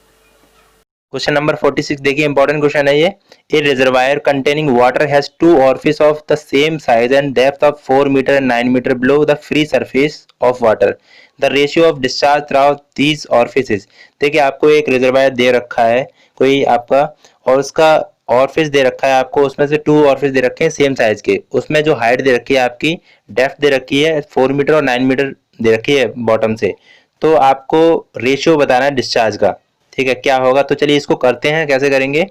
[SPEAKER 1] क्वेश्चन नंबर 46 देखिए, इंपॉर्टेंट क्वेश्चन है ये। A reservoir containing water has two orifice of the same size and depth of 4 metre and 9 metre below the free surface of water. The ratio of discharge through these orifices. देखिए आपको एक रिजर्वायर दे रखा है कोई आपका, और उसका ऑरिफिस दे रखा है आपको, उसमें से 2 ऑरिफिस दे रखे हैं सेम साइज के। उसमें जो हाइट दे रखी है आपकी, डेप्थ दे रखी है 4 मीटर और 9 मीटर दे रखी है बॉटम से। तो आपको रेशियो बताना है डिस्चार्ज का। ठीक है, क्या होगा? तो चलिए इसको करते हैं, कैसे करेंगे।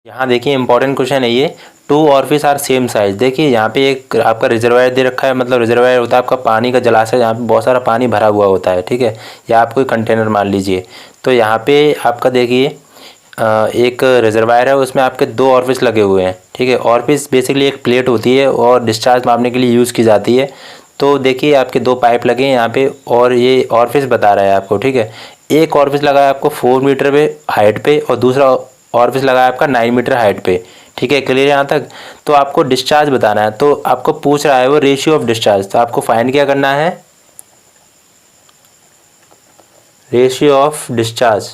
[SPEAKER 1] यहाँ देखिए इंपॉर्टेंट क्वेश्चन है ये। 2 ऑरिफिस आर सेम साइज। देखिए यहाँ पे एक आपका रिजर्वायर दे रखा है, मतलब रिजर्वायर होता है आपका पानी का जलाशय, यहाँ पे बहुत सारा पानी भरा हुआ होता है। ठीक है, या आप कोई कंटेनर मान लीजिए। तो यहाँ पे आपका देखिए एक रिजर्वायर है, उसमें आपके 2 ऑरिफिस लगे हुए हैं। ठीक है, ऑरिफिस बेसिकली एक प्लेट होती है और डिस्चार्ज मापने के लिए यूज़ की जाती है। तो देखिए आपके 2 पाइप लगे हैं यहाँ पे, और ये ऑरिफिस बता रहा है आपको। ठीक है, एक ऑरिफिस लगा है आपको 4 मीटर पे हाइट पे, और दूसरा ऑरिफिस लगा है आपका 9 मीटर हाइट पे। ठीक है, क्लियर यहाँ तक? तो आपको डिस्चार्ज बताना है, तो आपको पूछ रहा है वो रेशियो ऑफ डिस्चार्ज। तो आपको फाइंड क्या करना है? Ratio of discharge.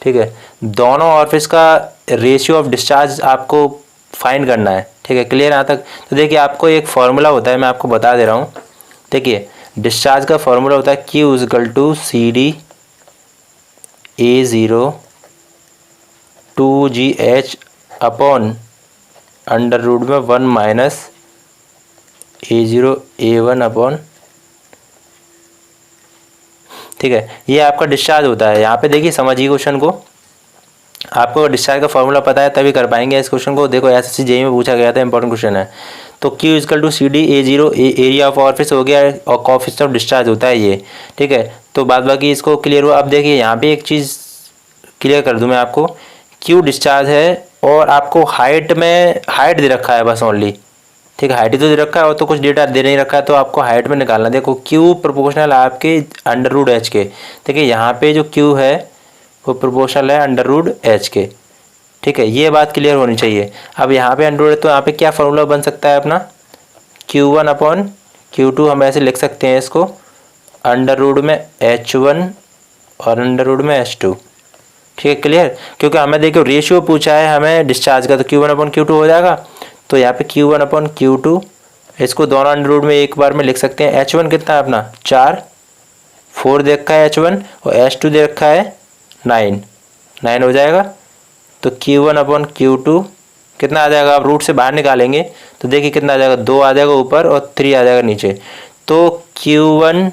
[SPEAKER 1] ठीक है, दोनों ऑरिफिस का रेशियो ऑफ डिस्चार्ज आपको फाइंड करना है। ठीक है, क्लियर यहाँ तक? तो देखिए आपको एक फार्मूला होता है, मैं आपको बता दे रहा हूँ। देखिए डिस्चार्ज का फार्मूला होता है Q equal to CD A0 2GH upon under root में 1 माइनस A0 A1 अपॉन। ठीक है, ये आपका डिस्चार्ज होता है। यहाँ पे देखिए समझिए क्वेश्चन को, आपको डिस्चार्ज का फॉर्मूला पता है तभी कर पाएंगे इस क्वेश्चन को। देखो एसएससी जेईई में पूछा गया था, इंपॉर्टेंट क्वेश्चन है। तो Q equal to CD A0 area of orifice हो गया, और कोएफिशिएंट ऑफ डिस्चार्ज होता है ये। ठीक है, तो बाद बाकी इसको क्लियर हुआ। अब देखिए यहाँ पे एक चीज़ क्लियर कर दूं मैं आपको। Q डिस्चार्ज है, और आपको हाइट में हाइट दे रखा है बस ओनली। ठीक है, हाइट ही तो दे रखा है, और तो कुछ डेटा दे नहीं रखा है, तो आपको हाइट में निकालना। देखो Q प्रोपोर्शनल है आपके अंडर रूट H के। देखिए यहाँ पे जो Q है वो प्रोपोर्शनल है अंडर रूट H के। ठीक है, ये बात क्लियर होनी चाहिए। अब यहाँ पे अंडर रूट, तो यहाँ पे क्या फॉर्मूला बन सकता है अपना? Q1 अपॉन Q2, हम ऐसे लिख सकते हैं इसको, अंडर रूट में H1 और अंडर रूट में H2। ठीक है, क्लियर? क्योंकि हमें देखो रेशियो पूछा है हमें डिस्चार्ज का, तो Q1 अपॉन Q2 हो जाएगा। तो यहाँ पे Q1 अपॉन Q2, इसको दोनों अंडर रूट में एक बार में लिख सकते हैं। H1 कितना है अपना? 4 दे रखा है H1, और H2 दे रखा है 9 हो जाएगा। तो Q1 अपॉन Q2 कितना आ जाएगा? आप रूट से बाहर निकालेंगे तो देखिए कितना आ जाएगा, 2 आ जाएगा ऊपर और 3 आ जाएगा नीचे। तो Q1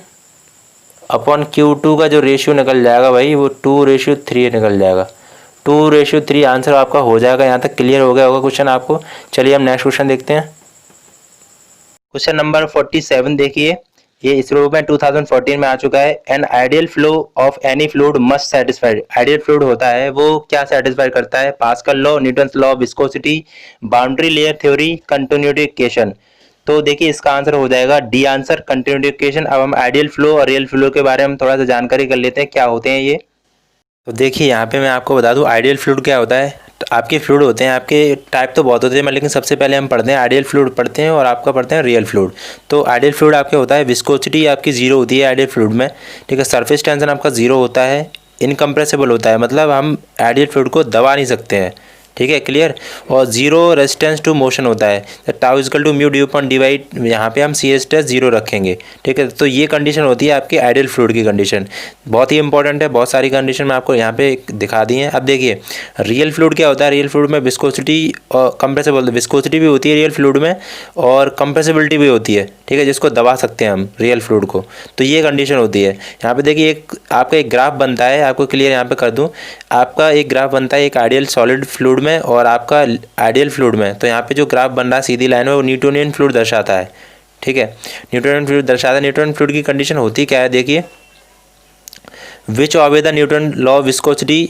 [SPEAKER 1] अपॉन Q2 का जो रेशियो निकल जाएगा भाई, वो 2:3 निकल जाएगा। 2:3 आंसर आपका हो जाएगा। यहाँ तक क्लियर हो गया होगा क्वेश्चन आपको। चलिए हम नेक्स्ट क्वेश्चन देखते हैं। क्वेश्चन नंबर 47 देखिए, ये इसरो में 2014 में आ चुका है। An ideal flow of any fluid must satisfied. Ideal fluid होता है वो क्या सेटिस्फाई करता है? Pascal law, Newton's law of viscosity, boundary layer theory, continuity equation. तो देखिए इसका आंसर हो जाएगा डी आंसर, कंटिन्यूटी इक्वेशन। अब हम आइडियल फ्लो और रियल फ्लो के बारे में थोड़ा सा जानकारी कर लेते हैं, क्या होते हैं ये। तो देखिए यहाँ पे मैं आपको बता दूँ आइडियल फ्लूइड क्या होता है। तो आपके फ्लूइड होते हैं, आपके टाइप तो बहुत होते हैं, लेकिन सबसे पहले हम पढ़ते हैं आइडियल फ्लूइड पढ़ते हैं, और आपका पढ़ते हैं रियल फ्लूइड। तो आइडियल फ्लूइड आपके होता है, विस्कोसिटी आपकी 0 होती है आइडियल फ्लूइड में। ठीक है, सरफेस टेंशन आपका 0 होता है, इनकम्प्रेसिबल होता है, मतलब हम आइडियल फ्लूइड को दबा नहीं सकते हैं। ठीक है, क्लियर? और 0 रेजिस्टेंस टू मोशन होता है। Tau equal to mu D upon divide, यहाँ पे हम CS टेस्ट 0 रखेंगे। ठीक है, तो ये कंडीशन होती है आपकी आइडियल फ्लूइड की कंडीशन। बहुत ही इंपॉर्टेंट है, बहुत सारी कंडीशन मैं आपको यहाँ पे दिखा दी हैं। अब देखिए रियल फ्लूइड क्या होता है। रियल फ्लूइड में विस्कोसिटी और कंप्रेसिबल, विस्कोसिटी भी होती है रियल फ्लूइड में, और कंप्रेसिबिलिटी भी होती है। ठीक है, जिसको दबा सकते हैं हम रियल फ्लूइड को। तो ये कंडीशन होती है। यहाँ पे देखिए एक आपका एक ग्राफ बनता है, आपको क्लियर यहाँ पे कर दूँ। आपका एक ग्राफ बनता है एक आइडियल सॉलिड फ्लूइड में और आपका आइडियल फ्लूइड में। तो यहाँ पे जो ग्राफ बन रहा है सीधी लाइन में, वो न्यूटोनियन फ्लूइड दर्शाता है। ठीक है, न्यूटोनियन फ्लूइड दर्शाता है। न्यूटोनियन फ्लूइड की कंडीशन होती क्या है देखिए, which obey the Newton law of viscosity.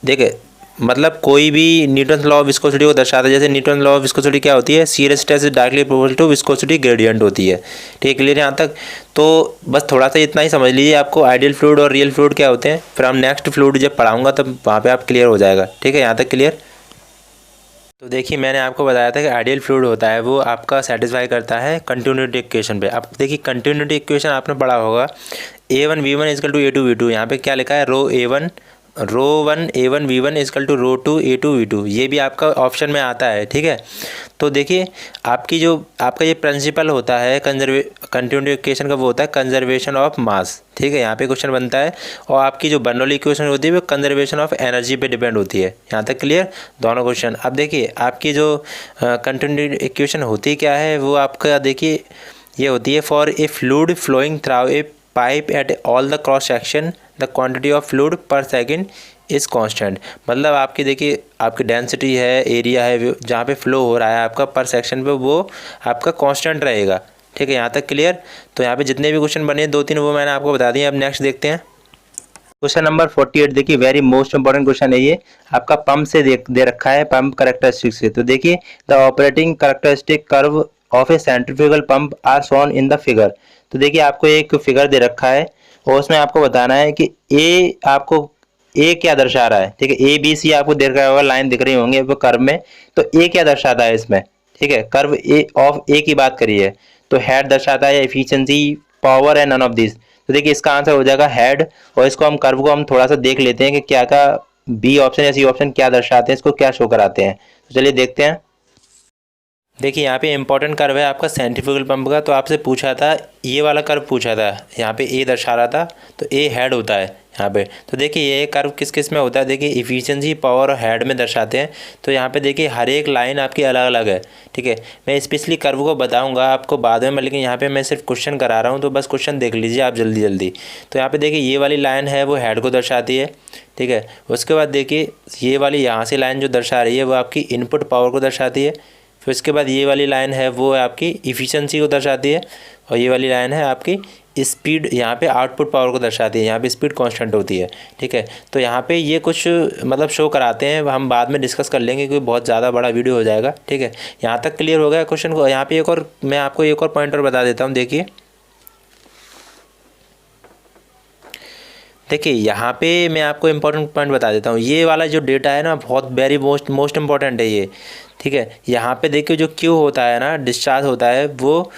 [SPEAKER 1] देखिए मतलब कोई भी न्यूटन लॉ ऑफ विस्कोसिटी को दर्शाता है। जैसे न्यूटन लॉ ऑफ विस्कोसिटी क्या होती है, shear stress is directly proportional to viscosity gradient होती है। ठीक है, क्लियर यहाँ तक? तो बस थोड़ा सा इतना ही समझ लीजिए आपको आइडियल फ्लूइड और रियल फ्लूइड क्या होते हैं, फिर हम नेक्स्ट फ्लूइड जब पढ़ाऊंगा तब वहाँ पे आप क्लियर हो जाएगा। ठीक है, यहाँ तक क्लियर? तो देखिए मैंने आपको बताया था कि आइडियल फ्लूइड होता है वो आपका सेटिस्फाई करता है कंटिन्यूटी इक्वेशन पे। अब देखिए कंटिन्यूटी इक्वेशन आपने पढ़ा होगा, A1 V1 is equal to A2 V2। यहाँ पे क्या लिखा है, रो1 A1 V1 is equal to रो2 A2 V2। ये भी आपका ऑप्शन में आता है। ठीक है, तो देखिए आपका ये प्रिंसिपल होता है कंटिन्यूटी इक्वेशन का, वो होता है कंजर्वेशन ऑफ मास। ठीक है, यहाँ पे क्वेश्चन बनता है। और आपकी जो बर्नौली इक्वेशन होती है वो कंजर्वेशन ऑफ एनर्जी पे डिपेंड होती है। यहाँ तक क्लियर दोनों क्वेश्चन? अब देखिए आपकी जो कंटिन्यूटी इक्वेशन होती क्या है, वो आपका देखिए ये होती है, for a fluid flowing through a pipe at all the cross section the quantity of fluid per second is constant. मतलब आपकी देखिए आपकी डेंसिटी है, एरिया है जहाँ पे फ्लो हो रहा है आपका पर सेक्शन पे, वो आपका कांस्टेंट रहेगा। ठीक है, यहाँ तक क्लियर? तो यहाँ पे जितने भी क्वेश्चन बने 2-3 वो मैंने आपको बता दिए। अब नेक्स्ट देखते हैं क्वेश्चन नंबर 48। देखिए वेरी मोस्ट इंपॉर्टेंट क्वेश्चन है ये, आपका पंप से दे रखा है, पंप करेक्टरिस्टिक से। तो देखिए the operating characteristic curve of a centrifugal pump are shown in the figure. तो देखिए आपको एक फिगर दे रखा है और उसमें आपको बताना है कि ए क्या दर्शा रहा है। ठीक है, ABC आपको दिख रहा होगा, लाइन दिख रही होंगे वो कर्व में। तो ए क्या दर्शाता है इसमें? ठीक है, कर्व ए की बात करी है तो हेड दर्शाता है efficiency, power and none of this. तो देखिए इसका आंसर हो जाएगा हेड। और इसको हम कर्व को हम थोड़ा सा देख लेते हैं कि क्या का बी ऑप्शन या सी ऑप्शन क्या दर्शाते हैं, इसको क्या शो कराते हैं। तो चलिए देखते हैं। देखिए यहाँ पे इंपॉर्टेंट कर्व है आपका सेंट्रीफ्यूगल पंप का। तो आपसे पूछा था ये वाला कर्व पूछा था, यहाँ पे ए दर्शा रहा था, तो ए हेड होता है यहाँ पे। तो देखिए ये कर्व किस किस में होता है, देखिए इफिशिएंसी, पावर और हेड में दर्शाते हैं। तो यहाँ पे देखिए हर एक लाइन आपकी अलग अलग है। ठीक है, मैं स्पेशली कर्व को बताऊँगा आपको बाद में, लेकिन यहाँ पर मैं सिर्फ क्वेश्चन करा रहा हूँ, तो बस क्वेश्चन देख लीजिए आप जल्दी जल्दी। तो यहाँ पर देखिए ये वाली लाइन है वो हेड को दर्शाती है। ठीक है, उसके बाद देखिए ये वाली यहाँ से लाइन जो दर्शा रही है वो आपकी इनपुट पावर को दर्शाती है। फिर उसके बाद ये वाली लाइन है वो आपकी इफ़िशियंसी को दर्शाती है। और ये वाली लाइन है आपकी स्पीड, यहाँ पे आउटपुट पावर को दर्शाती है। यहाँ पे स्पीड कांस्टेंट होती है। ठीक है, तो यहाँ पे ये कुछ मतलब शो कराते हैं, हम बाद में डिस्कस कर लेंगे क्योंकि बहुत ज़्यादा बड़ा वीडियो हो जाएगा। ठीक है, यहाँ तक क्लियर हो गया क्वेश्चन को? यहाँ पे एक और मैं आपको एक और पॉइंट और बता देता हूँ। देखिए यहाँ पे मैं आपको इम्पोर्टेंट पॉइंट बता देता हूँ। ये वाला जो डेटा है ना बहुत वेरी मोस्ट इम्पॉर्टेंट है ये। ठीक है, यहाँ पे देखिए जो Q होता है ना, डिस्चार्ज होता है, वो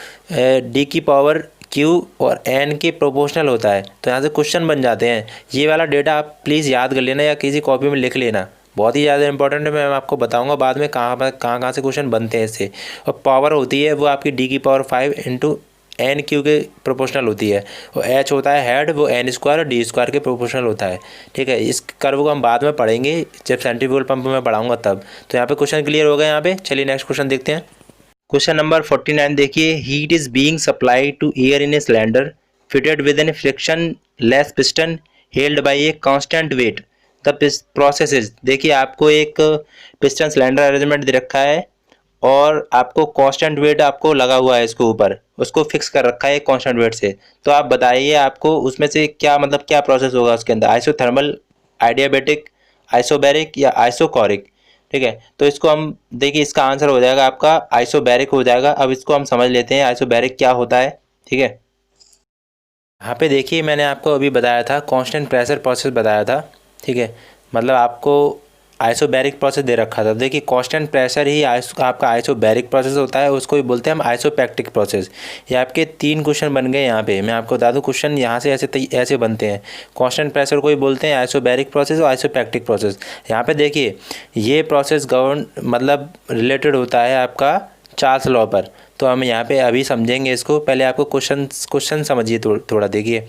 [SPEAKER 1] D की पावर Q और N के प्रोपोर्शनल होता है। तो यहाँ से क्वेश्चन बन जाते हैं। ये वाला डेटा आप प्लीज़ याद कर लेना या किसी कॉपी में लिख लेना, बहुत ही ज़्यादा इंपॉर्टेंट है। मैं आपको बताऊंगा बाद में कहाँ से क्वेश्चन बनते हैं इससे। और पावर होती है वो आपकी D की पावर 5 इंटू NQ के प्रोपोर्शनल होती है। और H होता है हेड, वो N स्क्वायर और D स्क्वायर के प्रोपोर्शनल होता है। ठीक है, इस कर्व को हम बाद में पढ़ेंगे जब सेंट्रीफ्यूगल पंप में पढ़ाऊंगा तब। तो यहाँ पे क्वेश्चन क्लियर हो गया यहाँ पे। चलिए नेक्स्ट क्वेश्चन देखते हैं। क्वेश्चन नंबर 49 देखिए, heat is being supplied to air in a cylinder fitted with an frictionless piston held by a constant weight the process is. देखिए आपको एक पिस्टन सिलेंडर अरेंजमेंट दे रखा है और आपको कांस्टेंट वेट आपको लगा हुआ है इसके ऊपर, उसको फिक्स कर रखा है कांस्टेंट वेट से। तो आप बताइए आपको उसमें से क्या मतलब क्या प्रोसेस होगा उसके अंदर, आइसोथर्मल, आइडियाबैटिक, आइसोबैरिक या आइसोकॉरिक। ठीक है, तो इसको हम देखिए इसका आंसर हो जाएगा आपका आइसोबैरिक हो जाएगा। अब इसको हम समझ लेते हैं आइसोबैरिक क्या होता है। ठीक है, यहाँ पे देखिए मैंने आपको अभी बताया था कांस्टेंट प्रेशर प्रोसेस बताया था। ठीक है, मतलब आपको आइसोबैरिक प्रोसेस दे रखा था। देखिए कांस्टेंट प्रेशर ही आपका आइसोबैरिक प्रोसेस होता है, उसको भी बोलते हैं हम आइसोपैक्टिक प्रोसेस। ये आपके 3 क्वेश्चन बन गए यहाँ पे। मैं आपको बता दूँ क्वेश्चन यहाँ से ऐसे बनते हैं। कांस्टेंट प्रेशर को भी बोलते हैं आइसोबैरिक प्रोसेस और आइसोपैक्टिक प्रोसेस। यहाँ पे देखिए ये प्रोसेस मतलब रिलेटेड होता है आपका चार्ल्स लॉ पर। तो हम यहाँ पे अभी समझेंगे इसको, पहले आपको क्वेश्चन समझिए थोड़ा देखिए।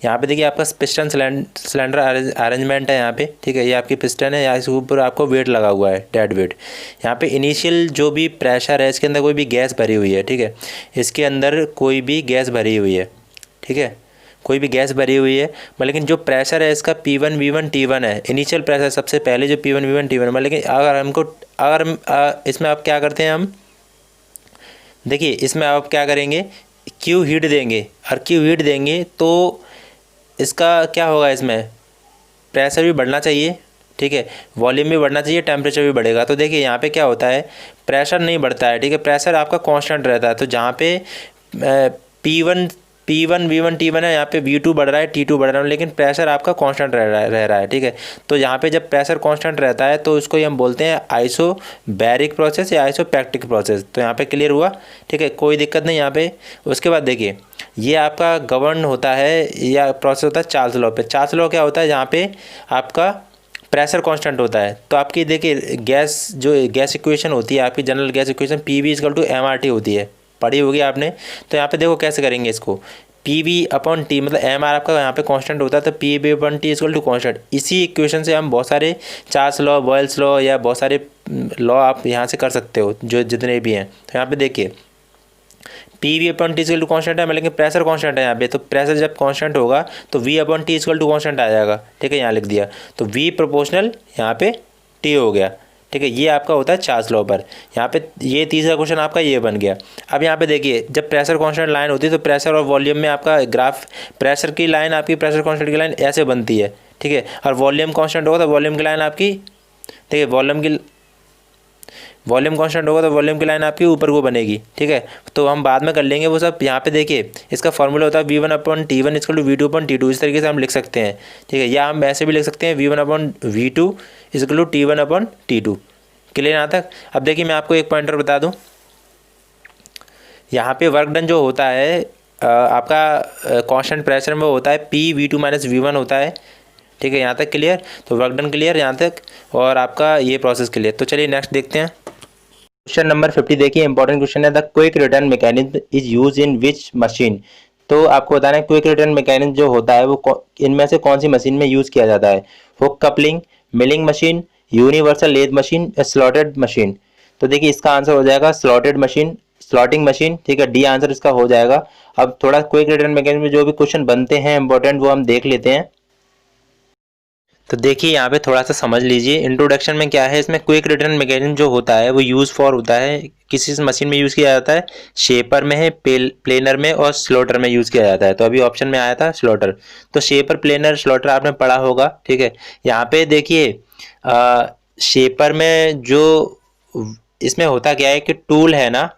[SPEAKER 1] यहाँ पे देखिए आपका पिस्टन सिलेंडर अरेंजमेंट है यहाँ पे। ठीक है, ये आपकी पिस्टन है, यहाँ इसके ऊपर आपको वेट लगा हुआ है, डेड वेट। यहाँ पे इनिशियल जो भी प्रेशर है इसके अंदर कोई भी गैस भरी हुई है। ठीक है, इसके अंदर कोई भी गैस भरी हुई है। ठीक है, कोई भी गैस भरी हुई है, लेकिन जो प्रेशर है इसका P1 V1 T1 है। इनिशियल प्रेशर सबसे पहले जो P1 V1 T1 है। लेकिन अगर इसमें आप क्या करते हैं, हम देखिए इसमें आप क्या करेंगे, Q हीट देंगे, और Q हीट देंगे तो इसका क्या होगा, इसमें प्रेशर भी बढ़ना चाहिए। ठीक है। वॉल्यूम भी बढ़ना चाहिए, टेम्परेचर भी बढ़ेगा। तो देखिए यहाँ पे क्या होता है, प्रेशर नहीं बढ़ता है, ठीक है, प्रेशर आपका कांस्टेंट रहता है। तो जहाँ पे P1 V1 T1 है, यहाँ पे V2 बढ़ रहा है, T2 बढ़ रहा है, लेकिन प्रेशर आपका कांस्टेंट रह रहा है, ठीक है। तो यहाँ पे जब प्रेशर कांस्टेंट रहता है तो इसको हम बोलते हैं आइसोबैरिक प्रोसेस या आइसोपैक्टिक प्रोसेस। तो यहाँ पे क्लियर हुआ, ठीक है, कोई दिक्कत नहीं यहाँ पे। उसके बाद देखिए ये आपका गवर्न होता है या प्रोसेस होता है चार्ल्स लॉ पे। चार्ल्स लॉ क्या होता है, जहाँ पे आपका प्रेशर कांस्टेंट होता है। तो आपकी देखिए गैस इक्वेशन होती है, आपकी जनरल गैस इक्वेशन PV=mRT होती है, पढ़ी होगी आपने। तो यहाँ पे देखो कैसे करेंगे इसको, PV/T, मतलब mR आपका यहाँ पे कांस्टेंट होता है, तो PV/T कांस्टेंट। इसी इक्वेशन से हम बहुत सारे चार्ल्स लॉ, बॉयल्स लॉ या बहुत सारे लॉ आप यहाँ से कर सकते हो, जो जितने भी हैं। तो यहाँ पे देखिए PV/T कांस्टेंट है, लेकिन प्रेशर कांस्टेंट है यहाँ पे। तो प्रेशर जब कांस्टेंट होगा तो V/T कांस्टेंट आ जाएगा, ठीक है, यहाँ लिख दिया। तो V प्रोपोर्शनल यहाँ पे T हो गया, ठीक है। ये आपका होता है चार्ल्स लॉ पर। यहाँ पे ये तीसरा क्वेश्चन आपका ये बन गया। अब यहाँ पे देखिए जब प्रेशर कांस्टेंट लाइन होती है तो प्रेशर और वॉल्यूम में आपका ग्राफ, प्रेशर की लाइन आपकी प्रेशर कांस्टेंट की लाइन ऐसे बनती है, ठीक है। और वॉल्यूम कांस्टेंट होगा तो वॉल्यूम की लाइन आपकी, ठीक है, वॉल्यूम कांस्टेंट होगा तो वॉल्यूम की लाइन आपकी ऊपर को बनेगी, ठीक है। तो हम बाद में कर लेंगे वो सब। यहाँ पे देखिए इसका फॉर्मूला होता है V1/T1 = V2/T2। इस तरीके से हम लिख सकते हैं, ठीक है, या हम ऐसे भी लिख सकते हैं V1/V2 = T1/T2। क्लियर यहाँ तक। अब देखिए मैं आपको एक पॉइंटर बता दूँ, यहाँ पे वर्क डन जो होता है आपका कांस्टेंट प्रेशर में होता है P(V2 - V1) होता है, ठीक है, यहाँ तक क्लियर। तो वर्क डन क्लियर यहाँ तक, और आपका ये प्रोसेस क्लियर। तो चलिए नेक्स्ट देखते हैं। क्वेश्चन नंबर 50 देखिए, इंपॉर्टेंट क्वेश्चन है, the quick return mechanism is use in which machine. तो आपको बताना है क्विक रिटर्न मैकेनिज्म जो होता है वो इनमें से कौन सी मशीन में यूज़ किया जाता है। Hook coupling, milling machine, universal lathe machine या स्लॉटेड मशीन। तो देखिए इसका आंसर हो जाएगा स्लॉटिंग मशीन, ठीक है, डी आंसर इसका हो जाएगा। अब थोड़ा क्विक रिटर्न मैकेनिज्म में जो भी क्वेश्चन बनते हैं इंपॉर्टेंट, वो हम देख लेते हैं। तो देखिए यहाँ पे थोड़ा सा समझ लीजिए, इंट्रोडक्शन में क्या है, इसमें क्विक रिटर्न मैकेनिज्म जो होता है वो यूज़ फॉर होता है, किसी मशीन में यूज़ किया जाता है, शेपर में है, प्लेनर में और स्लॉटर में यूज़ किया जाता है। तो अभी ऑप्शन में आया था स्लॉटर। तो शेपर, प्लेनर, स्लॉटर आपने पढ़ा होगा, ठीक है। यहाँ पे देखिए शेपर में जो इसमें होता क्या है कि टूल है ना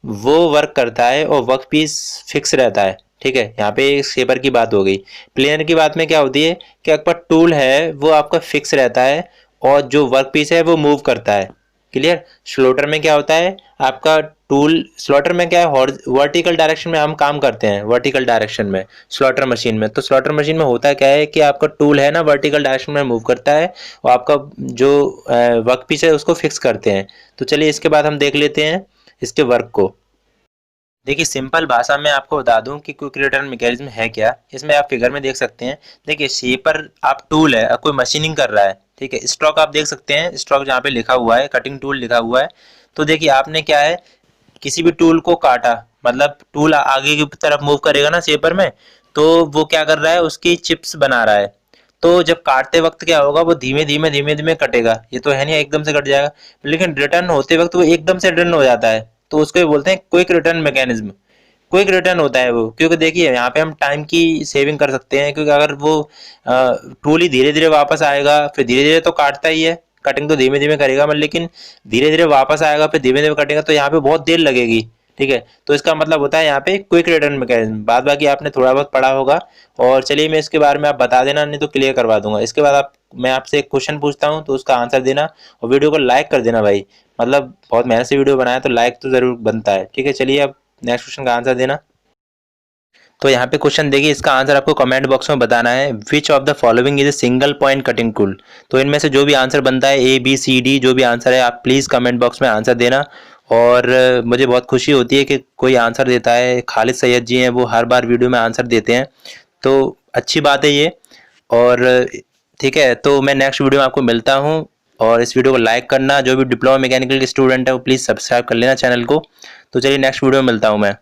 [SPEAKER 1] वो वर्क करता है और वर्क पीस फिक्स रहता है, ठीक है। यहाँ पे शेपर की बात हो गई। प्लेनर की बात में क्या होती है कि आपका टूल है वो आपका फिक्स रहता है और जो वर्क पीस है वो मूव करता है, क्लियर। स्लॉटर में क्या होता है आपका टूल, स्लॉटर में क्या है, वर्टिकल डायरेक्शन में हम काम करते हैं, वर्टिकल डायरेक्शन में स्लॉटर मशीन में। तो स्लॉटर मशीन में होता क्या है कि आपका टूल है ना वर्टिकल डायरेक्शन में मूव करता है और आपका जो वर्क पीस है उसको फिक्स करते हैं। तो चलिए इसके बाद हम देख लेते हैं इसके वर्क को। देखिए सिंपल भाषा में आपको बता दूं कि क्विक रिटर्न मैकेनिज्म है क्या। इसमें आप फिगर में देख सकते हैं, देखिए शेपर आप टूल है, कोई मशीनिंग कर रहा है, ठीक है। स्ट्रोक आप देख सकते हैं, स्ट्रोक जहाँ पे लिखा हुआ है कटिंग टूल लिखा हुआ है। तो देखिए आपने क्या है, किसी भी टूल को काटा, मतलब टूल आगे की तरफ मूव करेगा ना शेपर में, तो वो क्या कर रहा है, उसकी चिप्स बना रहा है। तो जब काटते वक्त क्या होगा, वो धीमे धीमे कटेगा, ये तो है नहीं एकदम से कट जाएगा, लेकिन रिटर्न होते वक्त वो एकदम से रिटर्न हो जाता है। तो उसको ये बोलते हैं quick return mechanism. Quick return होता है वो, क्योंकि देखिए यहाँ पे हम टाइम की सेविंग कर सकते हैं, क्योंकि अगर वो टूल ही धीरे धीरे वापस आएगा, फिर धीरे धीरे तो काटता ही है, कटिंग तो धीमे धीमे करेगा, मतलब लेकिन धीरे धीरे वापस आएगा, फिर धीमे धीमे कटेगा, तो यहाँ पे बहुत देर लगेगी, ठीक है। तो इसका मतलब होता है यहाँ पे क्विक रिटर्न मैकेनिज्म। बाद बाकी आपने थोड़ा बहुत पढ़ा होगा। और चलिए मैं इसके बारे में आप बता देना, नहीं तो क्लियर करवा दूंगा। इसके बाद मैं आपसे एक क्वेश्चन पूछता हूँ तो उसका आंसर देना और वीडियो को लाइक कर देना भाई, मतलब बहुत मेहनत से वीडियो बनाया तो लाइक तो जरूर बनता है, ठीक है। चलिए अब नेक्स्ट क्वेश्चन का आंसर देना। तो यहाँ पे क्वेश्चन देखिए, इसका आंसर आपको कमेंट बॉक्स में बताना है। Which of the following is a single point cutting tool. तो इनमें से जो भी आंसर बनता है ABCD जो भी आंसर है, आप प्लीज़ कमेंट बॉक्स में आंसर देना। और मुझे बहुत खुशी होती है कि कोई आंसर देता है। खालिद सैयद जी हैं, वो हर बार वीडियो में आंसर देते हैं, तो अच्छी बात है ये। और ठीक है, तो मैं नेक्स्ट वीडियो में आपको मिलता हूँ। और इस वीडियो को लाइक करना, जो भी डिप्लोमा मैकेनिकल के स्टूडेंट है वो प्लीज़ सब्सक्राइब कर लेना चैनल को। तो चलिए नेक्स्ट वीडियो में मिलता हूँ मैं।